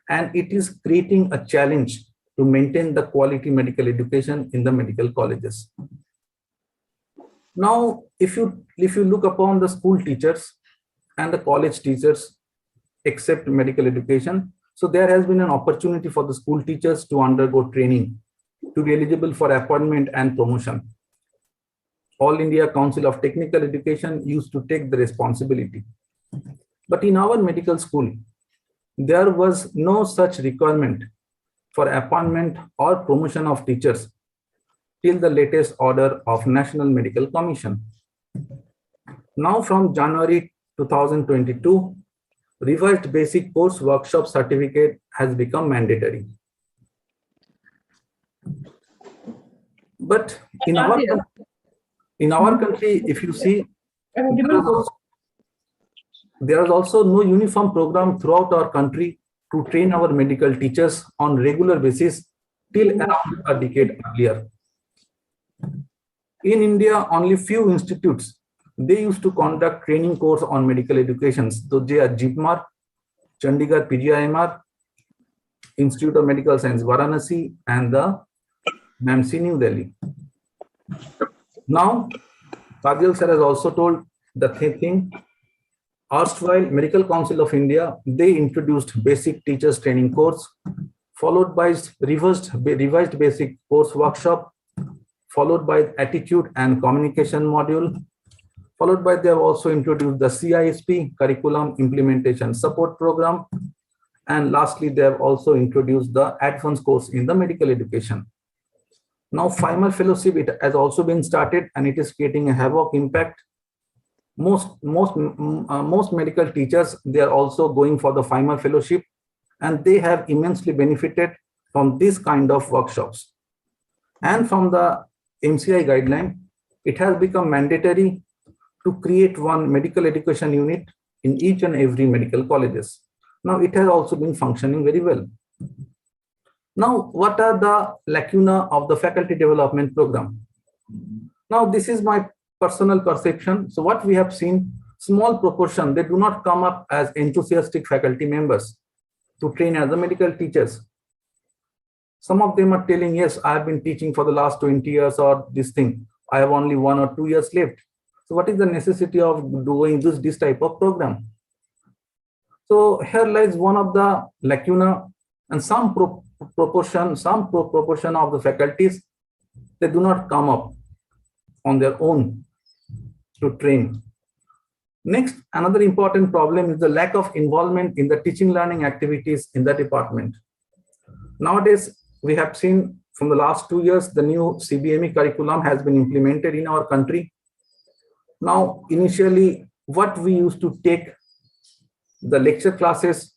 and it is creating a challenge to maintain the quality medical education in the medical colleges. Now, if you look upon the school teachers and the college teachers, except medical education, so there has been an opportunity for the school teachers to undergo training to be eligible for appointment and promotion. All India Council of Technical Education used to take the responsibility. But in our medical school, there was no such requirement for appointment or promotion of teachers till the latest order of National Medical Commission. Now from January 2022, revised basic course workshop certificate has become mandatory. But in our country, if you see, there is also no uniform program throughout our country to train our medical teachers on regular basis till around a decade earlier. In India, only few institutes, they used to conduct training course on medical education. So they are JIPMAR, Chandigarh PGIMR, Institute of Medical Science, Varanasi, and the MAMC, New Delhi. Now, Kajal sir has also told the same thing. Erstwhile, Medical Council of India, they introduced basic teachers training course, followed by revised basic course workshop, followed by attitude and communication module, followed by they have also introduced the CISP, Curriculum Implementation Support Program, and lastly, they have also introduced the advanced course in the medical education. Now, final fellowship, it has also been started and it is creating a havoc impact. Most medical teachers, they are also going for the final fellowship, and they have immensely benefited from this kind of workshops. And from the MCI guideline, it has become mandatory to create one medical education unit in each and every medical colleges. Now, it has also been functioning very well. Now, what are the lacuna of the faculty development program? Now, this is my personal perception. So what we have seen, small proportion, they do not come up as enthusiastic faculty members to train as the medical teachers. Some of them are telling, yes, I have been teaching for the last 20 years or this thing. I have only 1 or 2 years left. So what is the necessity of doing this type of program? So here lies one of the lacuna, and some proportion of the faculties, they do not come up on their own to train. Next, another important problem is the lack of involvement in the teaching learning activities in the department. Nowadays, we have seen from the last 2 years, the new CBME curriculum has been implemented in our country. Now, initially, what we used to take the lecture classes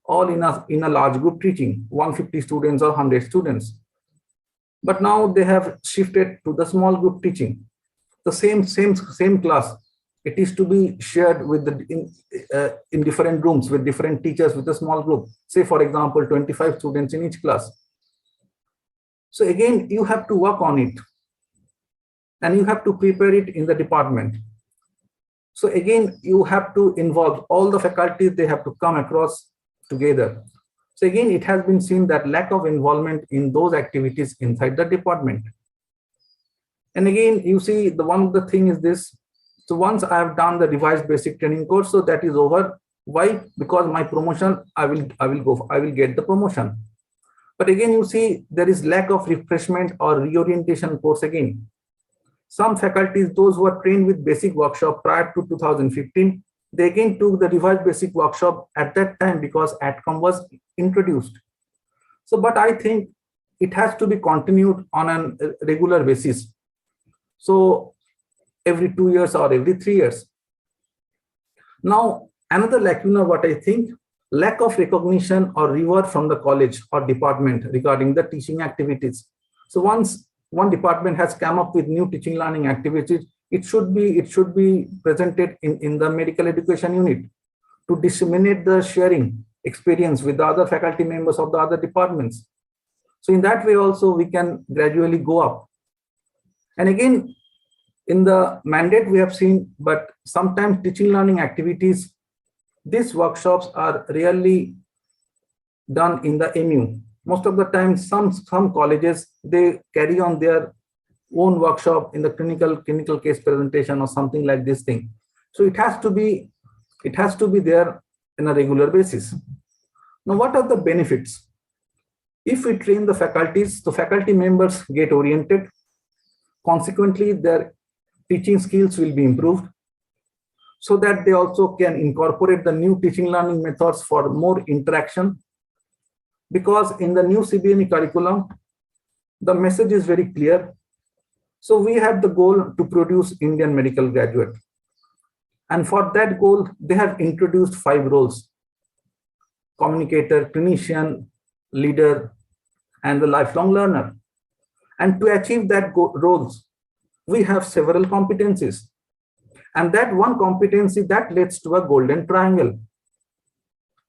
all in a large group teaching, 150 students or 100 students. But now they have shifted to the small group teaching. The same class, it is to be shared with in different rooms with different teachers with a small group. Say, for example, 25 students in each class. So again, you have to work on it, and you have to prepare it in the department. So again, you have to involve all the faculties, they have to come across together. So again, it has been seen that lack of involvement in those activities inside the department. And again, you see, one of the thing is this. So once I have done the revised basic training course, so that is over. Why? Because my promotion, I will get the promotion. But again, you see, there is lack of refreshment or reorientation course again. Some faculties, those who are trained with basic workshop prior to 2015, they again took the revised basic workshop at that time because ATCOM was introduced. So, but I think it has to be continued on a regular basis. So every 2 years or every 3 years. Now, another lacuna, what I think, lack of recognition or reward from the college or department regarding the teaching activities. So once one department has come up with new teaching learning activities, it should be presented in the medical education unit to disseminate the sharing experience with the other faculty members of the other departments. So in that way also we can gradually go up. And again, in the mandate we have seen, but sometimes teaching learning activities, these workshops are rarely done in the MU. Most of the time, some colleges, they carry on their own workshop in the clinical case presentation or something like this thing. So it has to be there in a regular basis. Now, what are the benefits? If we train the faculties, the faculty members get oriented. Consequently, their teaching skills will be improved so that they also can incorporate the new teaching learning methods for more interaction. Because in the new CBME curriculum, the message is very clear. So we have the goal to produce Indian medical graduate. And for that goal, they have introduced 5 roles: communicator, clinician, leader, and the lifelong learner. And to achieve that roles, we have several competencies. And that one competency that leads to a golden triangle.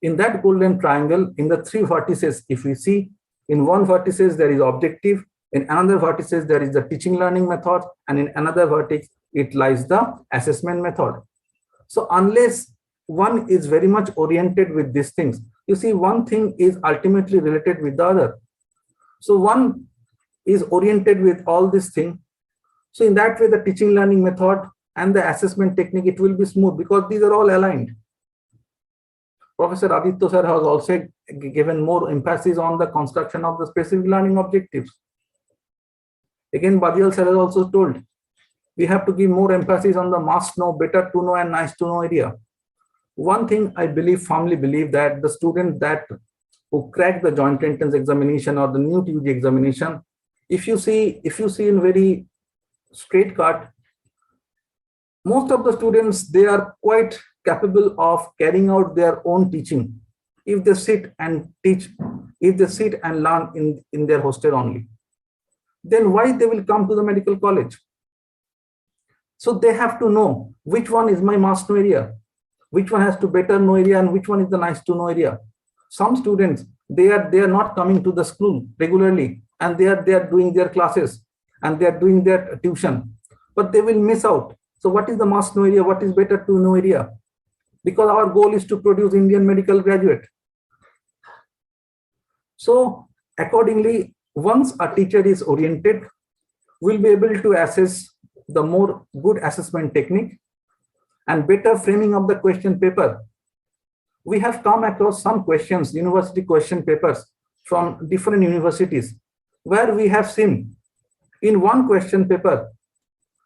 In that golden triangle, in the 3 vertices, if we see, in one vertices there is objective, In another vertices, there is the teaching learning method, and in another vertex, it lies the assessment method. So unless one is very much oriented with these things, you see, one thing is ultimately related with the other. So one is oriented with all these things. So in that way, the teaching learning method and the assessment technique, it will be smooth because these are all aligned. Professor Aditya sir has also given more emphasis on the construction of the specific learning objectives. Again, Badial sir has also told, we have to give more emphasis on the must know, better to know, and nice to know area. One thing I firmly believe that the students that who crack the joint entrance examination or the new TUG examination, if you see in very straight cut, most of the students, they are quite capable of carrying out their own teaching if they sit and teach, if they sit and learn in their hostel only. Then why they will come to the medical college? So they have to know which one is my must know area, which one has to better know area, and which one is the nice to know area. Some students, they are not coming to the school regularly, and they are doing their classes and they are doing their tuition, but they will miss out. So what is the must know area? What is better to know area? Because our goal is to produce Indian medical graduate. So accordingly, once a teacher is oriented, we'll be able to assess the more good assessment technique and better framing of the question paper. We have come across some questions, university question papers from different universities, where we have seen in one question paper,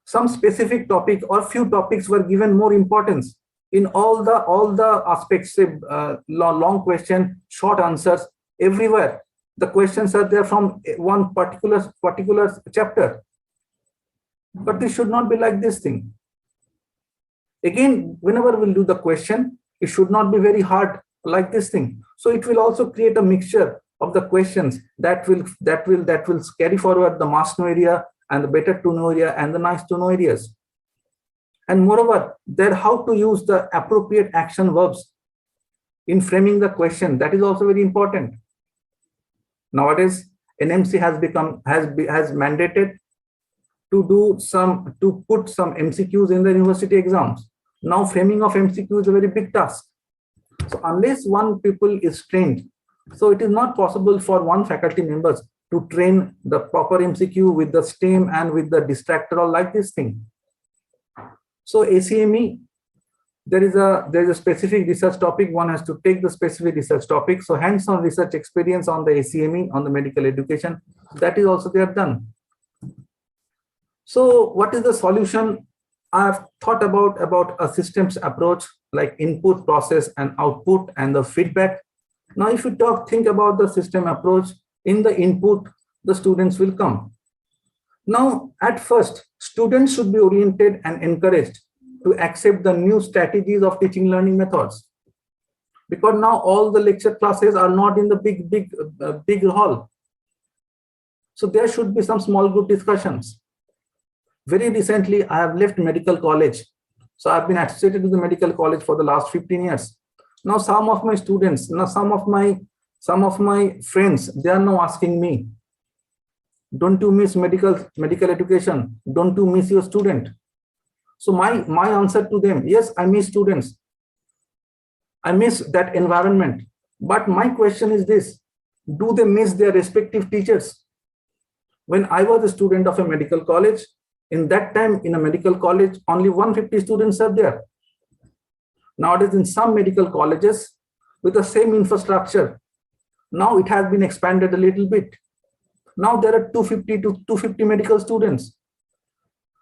some specific topic or few topics were given more importance. In all the aspects, say long question, short answers, everywhere the questions are there from one particular chapter. But this should not be like this thing. Again, whenever we'll do the question, it should not be very hard like this thing. So it will also create a mixture of the questions that will carry forward the must know area and the better to know area and the nice to know areas. And moreover, there how to use the appropriate action verbs in framing the question. That is also very important. Nowadays, NMC has mandated to put some MCQs in the university exams. Now framing of MCQ is a very big task. So unless one people is trained, so it is not possible for one faculty members to train the proper MCQ with the stem and with the distractor or like this thing. So ACME, there is a specific research topic. One has to take the specific research topic. So hands-on research experience on the ACME, on the medical education, that is also they are done. So what is the solution? I have thought about a systems approach like input, process, and output, and the feedback. Now, if you think about the system approach, in the input, the students will come. Now, at first, students should be oriented and encouraged to accept the new strategies of teaching learning methods. Because now all the lecture classes are not in the big hall. So there should be some small group discussions. Very recently, I have left medical college. So I've been associated with the medical college for the last 15 years. Now some of my students, some of my friends, they are now asking me, don't you miss medical education? Don't you miss your student? So my answer to them, yes, I miss students. I miss that environment. But my question is this, do they miss their respective teachers? When I was a student of a medical college, in that time in a medical college, only 150 students are there. Nowadays, in some medical colleges with the same infrastructure, now it has been expanded a little bit. Now there are 250 to 250 medical students.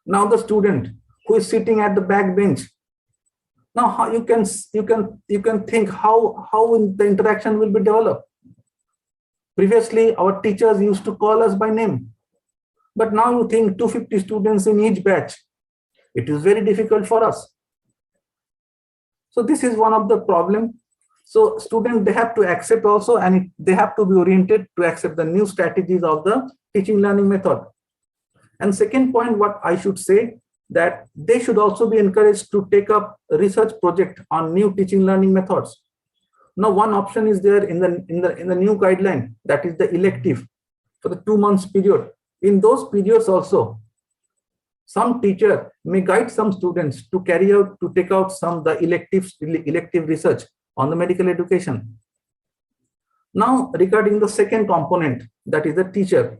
Now the student who is sitting at the back bench, now how you can think how the interaction will be developed. Previously, our teachers used to call us by name, but now you think 250 students in each batch. It is very difficult for us. So this is one of the problems. So students, they have to accept also, and they have to be oriented to accept the new strategies of the teaching learning method. And second point, what I should say, that they should also be encouraged to take up a research project on new teaching learning methods. Now, one option is there in the new guideline, that is the elective for the 2 months period. In those periods also, some teacher may guide some students to take out some the elective research on the medical education. Now, regarding the second component, that is the teacher.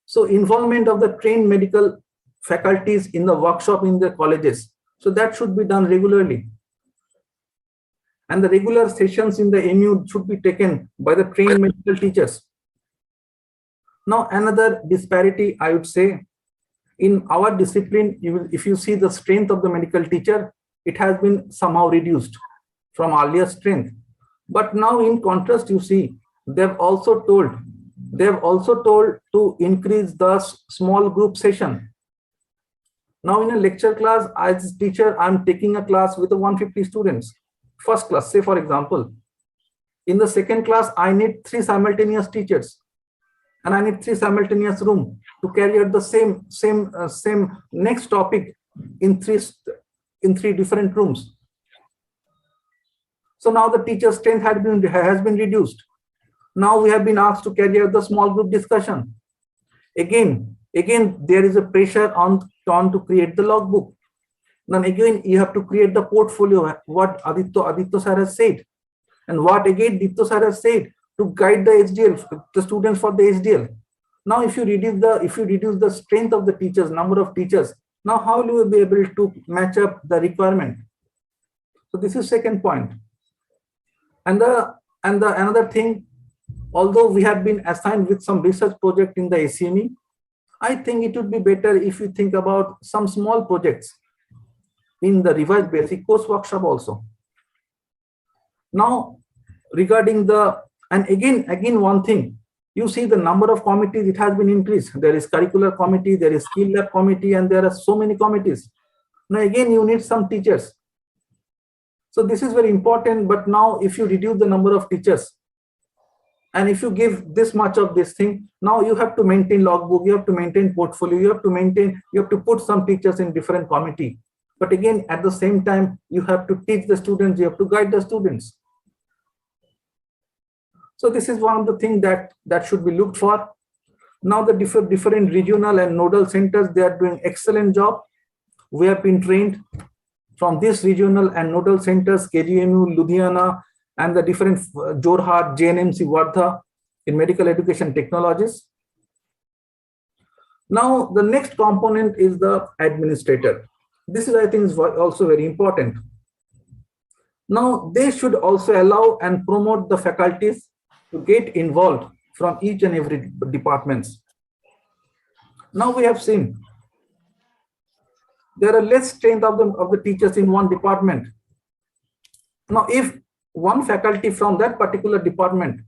So involvement of the trained medical faculties in the workshop in the colleges. So that should be done regularly. And the regular sessions in the MU should be taken by the trained medical teachers. Now, another disparity, I would say, in our discipline, if you see the strength of the medical teacher, it has been somehow reduced from earlier strength. But now, in contrast, you see, they've also told to increase the small group session. Now, in a lecture class, as a teacher, I'm taking a class with 150 students. First class, say for example, in the second class, I need 3 simultaneous teachers, and I need 3 simultaneous rooms to carry out the same next topic in three different rooms. So now the teacher's strength has been reduced. Now we have been asked to carry out the small group discussion. Again, there is a pressure on to create the logbook. Then again, you have to create the portfolio, what Aditya sir has said, and what again Ditto sir has said to guide the HDL, the students for the HDL. Now, if you reduce the strength of the teachers, number of teachers, now how will you be able to match up the requirement? So this is second point. And another thing, although we have been assigned with some research project in the ACME, I think it would be better if you think about some small projects in the revised basic course workshop also. Now, regarding again one thing, you see the number of committees, it has been increased. There is curricular committee, there is skill lab committee, and there are so many committees. Now again, you need some teachers. So this is very important, but now if you reduce the number of teachers, and if you give this much of this thing, now you have to maintain logbook, you have to maintain portfolio, you have to put some teachers in different committee. But again, at the same time, you have to teach the students, you have to guide the students. So this is one of the things that should be looked for. Now the different regional and nodal centers, they are doing excellent job. We have been trained from these regional and nodal centers, CBME, Ludhiana, and the different Jorhat, JNMC, Wardha in medical education technologies. Now the next component is the administrator. This is, I think, is also very important. Now they should also allow and promote the faculties to get involved from each and every departments. Now we have seen there are less strength of the teachers in one department. Now, if one faculty from that particular department,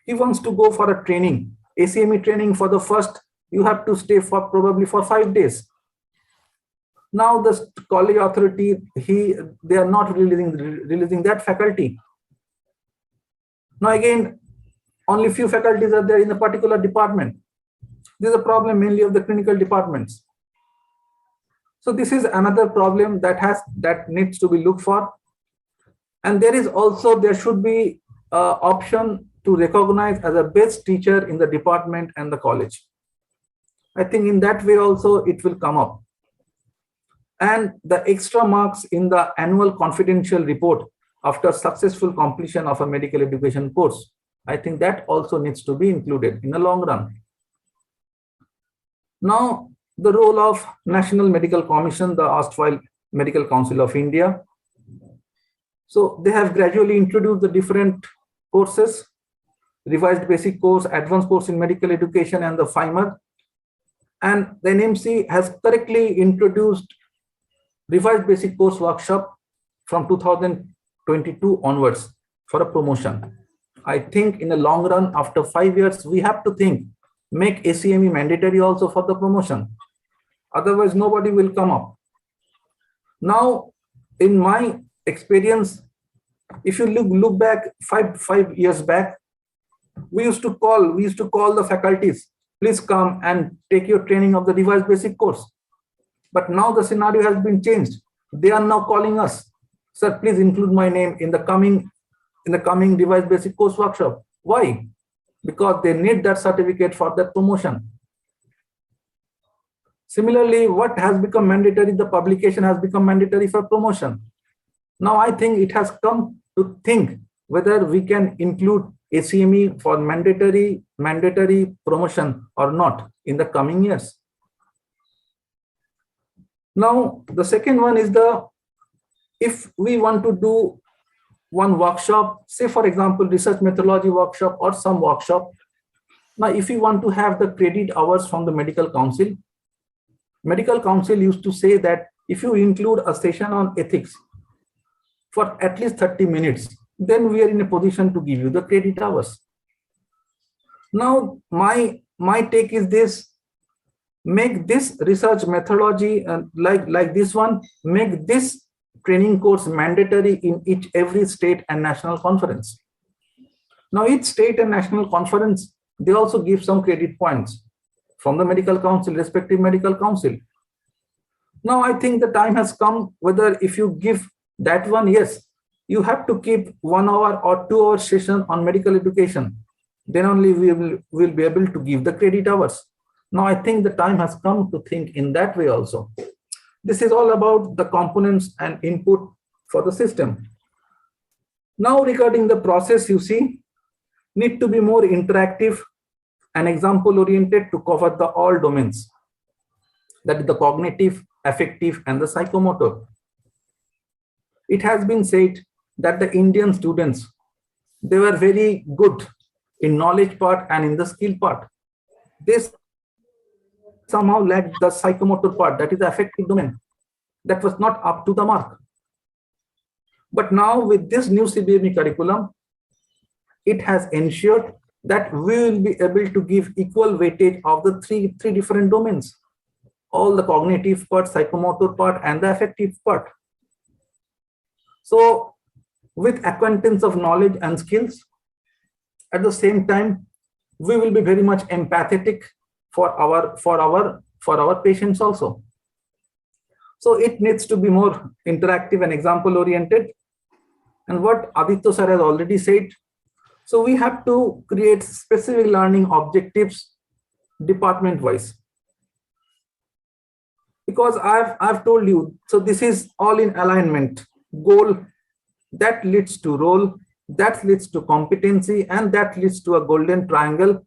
he wants to go for a training, ACME training for the first, you have to stay for probably for 5 days. Now the college authority, they are not releasing that faculty. Now again, only few faculties are there in a particular department. This is a problem mainly of the clinical departments. So this is another problem that needs to be looked for. And there should be option to recognize as a best teacher in the department and the college. I think in that way also it will come up. And the extra marks in the annual confidential report after successful completion of a medical education course, I think that also needs to be included in the long run. Now, the role of National Medical Commission, the erstwhile Medical Council of India. So they have gradually introduced the different courses, revised basic course, advanced course in medical education, and the FIMER. And the NMC has correctly introduced revised basic course workshop from 2022 onwards for a promotion. I think in the long run, after 5 years, we have to make ACME mandatory also for the promotion. Otherwise, nobody will come up. Now, in my experience, if you look back five years back, we used to call the faculties, please come and take your training of the revised basic course. But now the scenario has been changed. They are now calling us, sir, please include my name in the coming revised basic course workshop. Why? Because they need that certificate for that promotion. Similarly, what has become mandatory, the publication has become mandatory for promotion. Now I think it has come to think whether we can include a CME for mandatory promotion or not in the coming years. Now, the second one is if we want to do one workshop, say for example, research methodology workshop or some workshop. Now, if you want to have the credit hours from the medical council used to say that if you include a session on ethics for at least 30 minutes, then we are in a position to give you the credit hours. Now, my take is this: make this research methodology like this one, make this training course mandatory in every state and national conference. Now, each state and national conference, they also give some credit points from the medical council, respective medical council. Now, I think the time has come, whether if you give that one, yes, you have to keep 1 hour or 2 hour session on medical education. Then only we will be able to give the credit hours. Now, I think the time has come to think in that way also. This is all about the components and input for the system. Now, regarding the process, you see, need to be more interactive and example oriented to cover the all domains. That is the cognitive, affective, and the psychomotor. It has been said that the Indian students, they were very good in knowledge part and in the skill part. This somehow lacked the psychomotor part, that is the affective domain, that was not up to the mark. But now with this new CBME curriculum, it has ensured that we will be able to give equal weightage of the three different domains, all the cognitive part, psychomotor part, and the affective part. So with acquaintance of knowledge and skills, at the same time, we will be very much empathetic for our patients also. So it needs to be more interactive and example oriented. And what Aditya sir has already said, so we have to create specific learning objectives department wise. Because I've told you, so this is all in alignment. Goal that leads to role, that leads to competency, and that leads to a golden triangle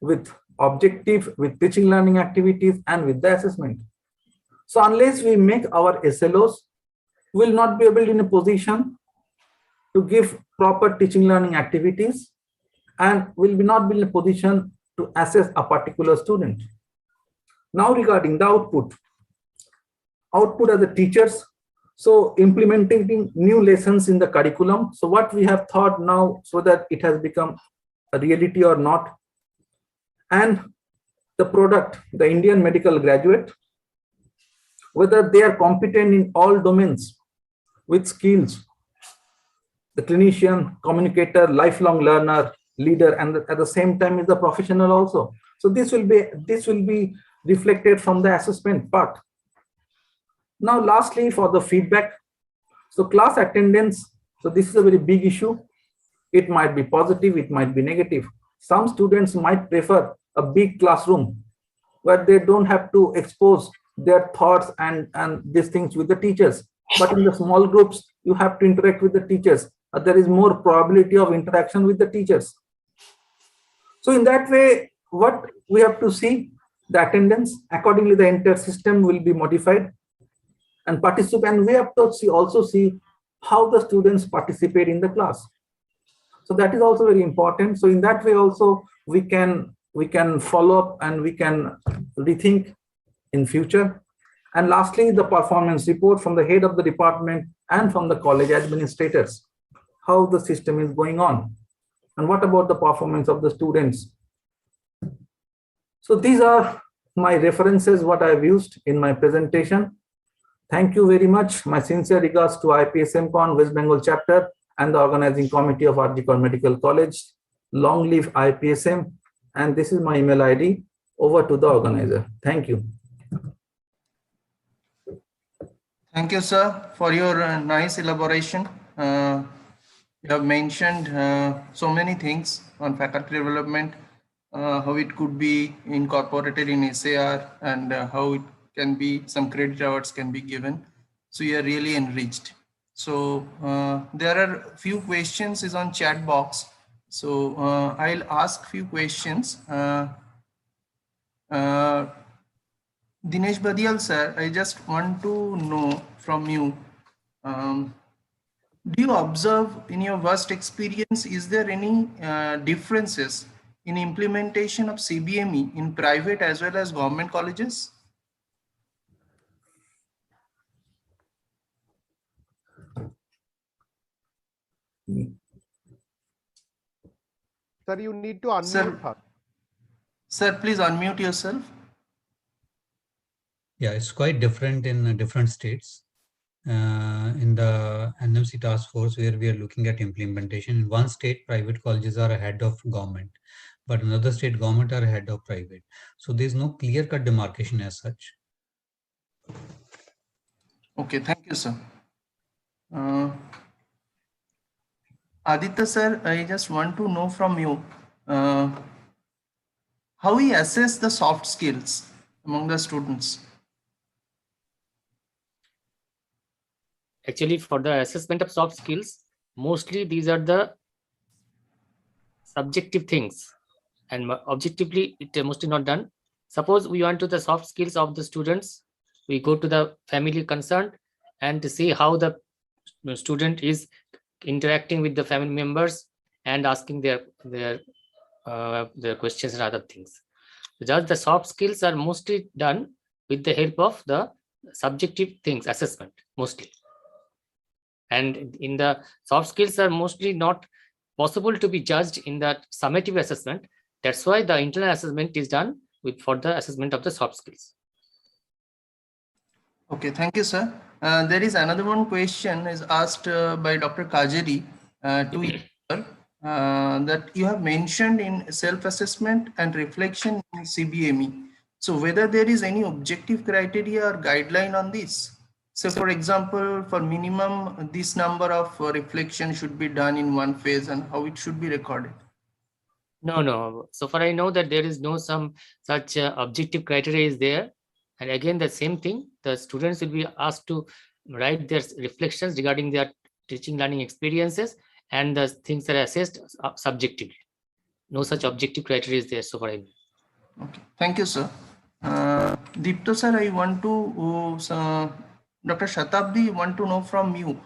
with objective, with teaching learning activities, and with the assessment. So unless we make our SLOs, we will not be able in a position to give proper teaching learning activities, and will not be in a position to assess a particular student. Now regarding the output as the teachers, so implementing new lessons in the curriculum. So what we have thought now, so that it has become a reality or not, and the product, the Indian medical graduate, whether they are competent in all domains with skills, the clinician, communicator, lifelong learner, leader, and at the same time is the professional also. So this will be reflected from the assessment part. Now, lastly, for the feedback, so class attendance. So this is a very big issue. It might be positive, it might be negative. Some students might prefer a big classroom where they don't have to expose their thoughts and these things with the teachers. But in the small groups, you have to interact with the teachers. There is more probability of interaction with the teachers. So in that way, what we have to see, the attendance, accordingly the entire system will be modified and participate. And we have to also see how the students participate in the class. So that is also very important. So in that way also we can follow up and we can rethink in future. And lastly, the performance report from the head of the department and from the college administrators, how the system is going on and what about the performance of the students. So these are my references, what I've used in my presentation. Thank you very much. My sincere regards to IPSMCon West Bengal chapter and the organizing committee of RG Kar Medical College. Long live IPSM. And this is my email ID. Over to the organizer. Thank you. Thank you, sir, for your nice elaboration. You have mentioned so many things on faculty development, how it could be incorporated in SAR, and how can be some credit hours can be given. So you are really enriched. So there are few questions is on chat box. So I'll ask few questions. Dinesh Badial sir, I just want to know from you, do you observe in your vast experience, is there any differences in implementation of CBME in private as well as government colleges? Sir, you need to unmute her. Sir, please unmute yourself. Yeah, it's quite different in different states. In the NMC task force, where we are looking at implementation, in one state, private colleges are ahead of government, but in another state, government are ahead of private. So there's no clear-cut demarcation as such. Okay, thank you, sir. Aditya sir, I just want to know from you, how we assess the soft skills among the students? Actually, for the assessment of soft skills, mostly these are the subjective things, and objectively it mostly not done. Suppose we want to the soft skills of the students, we go to the family concerned and to see how the student is interacting with the family members and asking their questions and other things. Just the soft skills are mostly done with the help of the subjective things assessment mostly. And in the soft skills are mostly not possible to be judged in that summative assessment. That's why the internal assessment is done for the assessment of the soft skills. Okay, thank you, sir. There is another one question is asked by Dr. Kajeri to you, sir, that you have mentioned in self-assessment and reflection in CBME. So whether there is any objective criteria or guideline on this? So for example, for minimum, this number of reflection should be done in one phase and how it should be recorded. No. So far I know that there is no some such objective criteria is there. And again, the same thing, the students will be asked to write their reflections regarding their teaching learning experiences, and the things that are assessed subjectively. No such objective criteria is there so far I know. Okay, thank you, sir. Deepto sir, I want to, Dr. Shatabdi, want to know from you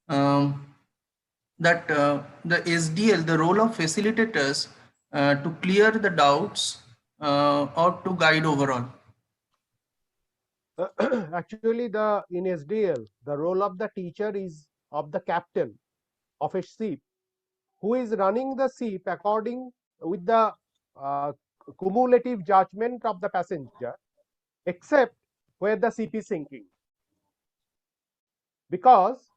that the SDL, the role of facilitators to clear the doubts or to guide overall. Actually, in SDL, the role of the teacher is of the captain of a ship, who is running the ship according with the cumulative judgment of the passenger, except where the ship is sinking, because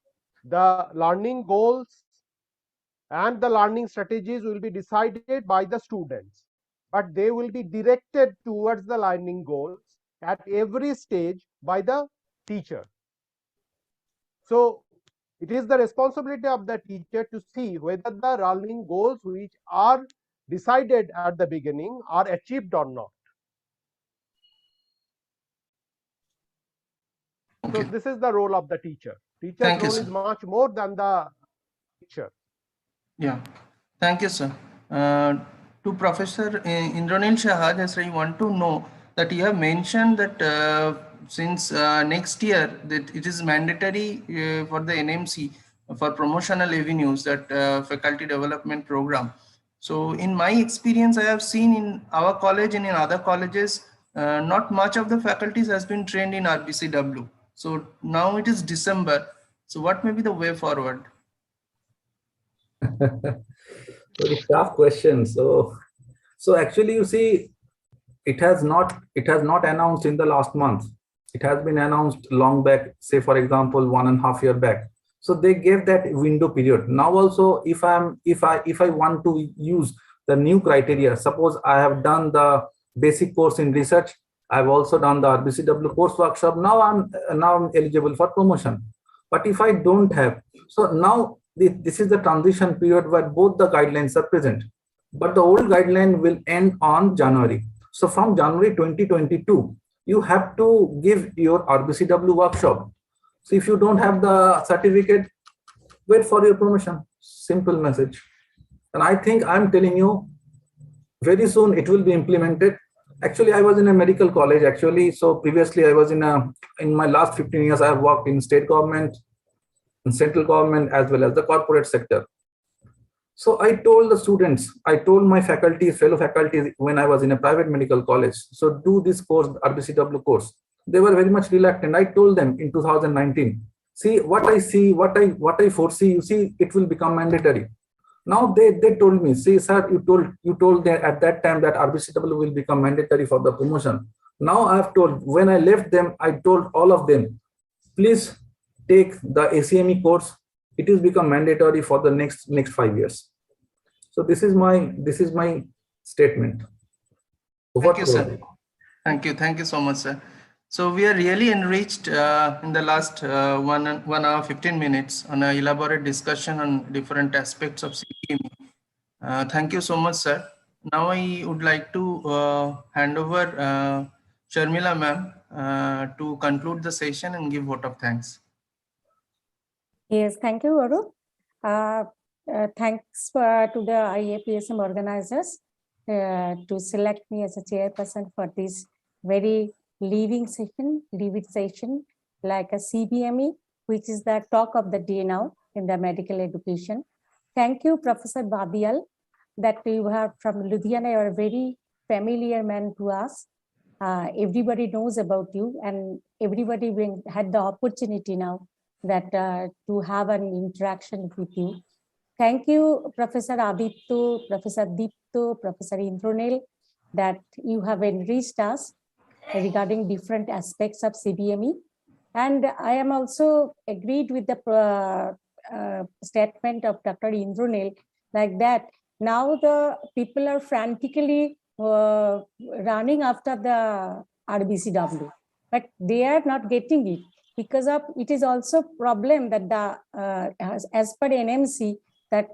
the learning goals and the learning strategies will be decided by the students, but they will be directed towards the learning goals at every stage by the teacher. So it is the responsibility of the teacher to see whether the learning goals which are decided at the beginning are achieved or not. Okay. So this is the role of the teacher. Teacher's role is much more than the teacher. Yeah, thank you, sir. To Professor Indranil Shahad, I want to know that you have mentioned that since next year that it is mandatory for the NMC for promotional avenues, that faculty development program. So in my experience, I have seen in our college and in other colleges, not much of the faculties has been trained in RBCW. So now it is December. So what may be the way forward? Very tough question. So actually, you see, it has not announced in the last month. It has been announced long back, say for example 1.5 years back. So they gave that window period. Now also, if I want to use the new criteria, suppose I have done the basic course in research, I've also done the RBCW course workshop. Now I'm eligible for promotion. But if I don't have, so now this is the transition period where both the guidelines are present, but the old guideline will end on January. So from January 2022, you have to give your RBCW workshop. So if you don't have the certificate, wait for your promotion. Simple message. And I think I'm telling you, very soon it will be implemented. Actually, I was in a medical college actually. So previously I was in my last 15 years, I have worked in state government, in central government, as well as the corporate sector. So I told the students, I told my faculty, fellow faculty, when I was in a private medical college, so do this course, RBCW course. They were very much reluctant. I told them in 2019, see what I see, what I foresee, you see, it will become mandatory. Now they told me, see, sir, you told them at that time that RBCW will become mandatory for the promotion. Now I have told, when I left them, I told all of them, please take the ACME course. It is become mandatory for the next 5 years. So this is my statement. Thank you, sir. Thank you so much, sir. So we are really enriched in the last 1 hour 15 minutes on an elaborate discussion on different aspects of CBME. Thank you so much, sir. Now I would like to hand over Sharmila ma'am to conclude the session and give vote of thanks. Yes, thank you, Aru. Thanks to the IAPSM organizers to select me as a chairperson for this very living session, like a CBME, which is the talk of the day now in the medical education. Thank you, Professor Badial, that you have from Ludhiana. You are a very familiar man to us. Everybody knows about you, and everybody had the opportunity now that to have an interaction with you. Thank you, Professor Aditya, Professor Deepto, Professor Indranil, that you have enriched us regarding different aspects of CBME. And I am also agreed with the statement of Dr. Indranil, like that now the people are frantically running after the RBCW, but they are not getting it because of it is also problem that the as per NMC that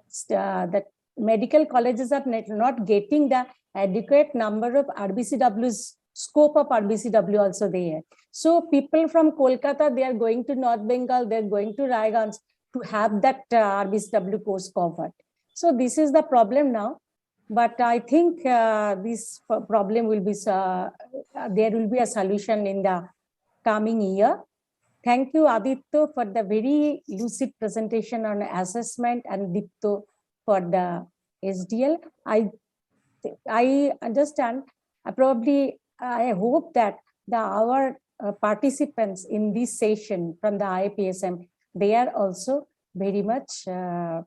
medical colleges are not getting the adequate number of RBCWs, scope of RBCW also there. So people from Kolkata, they are going to North Bengal, they're going to Raiganj to have that RBCW course covered. So this is the problem now. But I think this problem will be, there will be a solution in the coming year. Thank you, Aditya, for the very lucid presentation on assessment, and Dipto for the SDL. I understand, probably I hope that our participants in this session from the IAPSM, they are also very much, I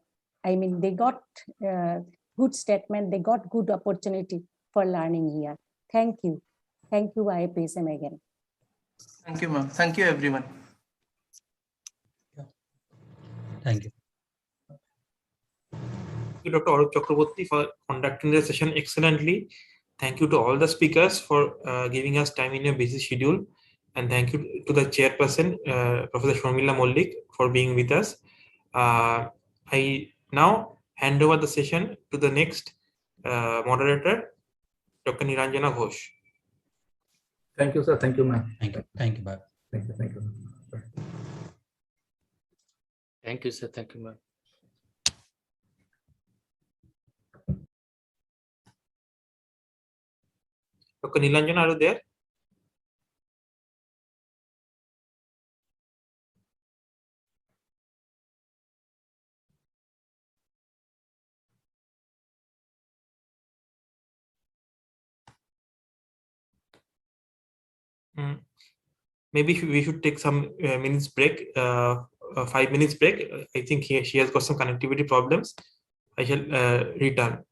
mean, they got good statement, they got good opportunity for learning here. Thank you. Thank you, IAPSM again. Thank you, ma'am. Thank you, everyone. Thank you. Thank you, Dr. Arup Chakraborty, for conducting the session excellently. Thank you to all the speakers for giving us time in your busy schedule. And thank you to the chairperson, Professor Sharmila Mollik, for being with us. I now hand over the session to the next moderator, Dr. Niranjana Ghosh. Thank you, sir. Thank you, ma'am. Thank you. Thank you. Bye. Thank you. Thank you. Thank you, sir. Thank you, ma'am. Dr. Nilanjan, are you there? Maybe we should take some minutes break, 5 minutes break. I think she has got some connectivity problems. I shall return.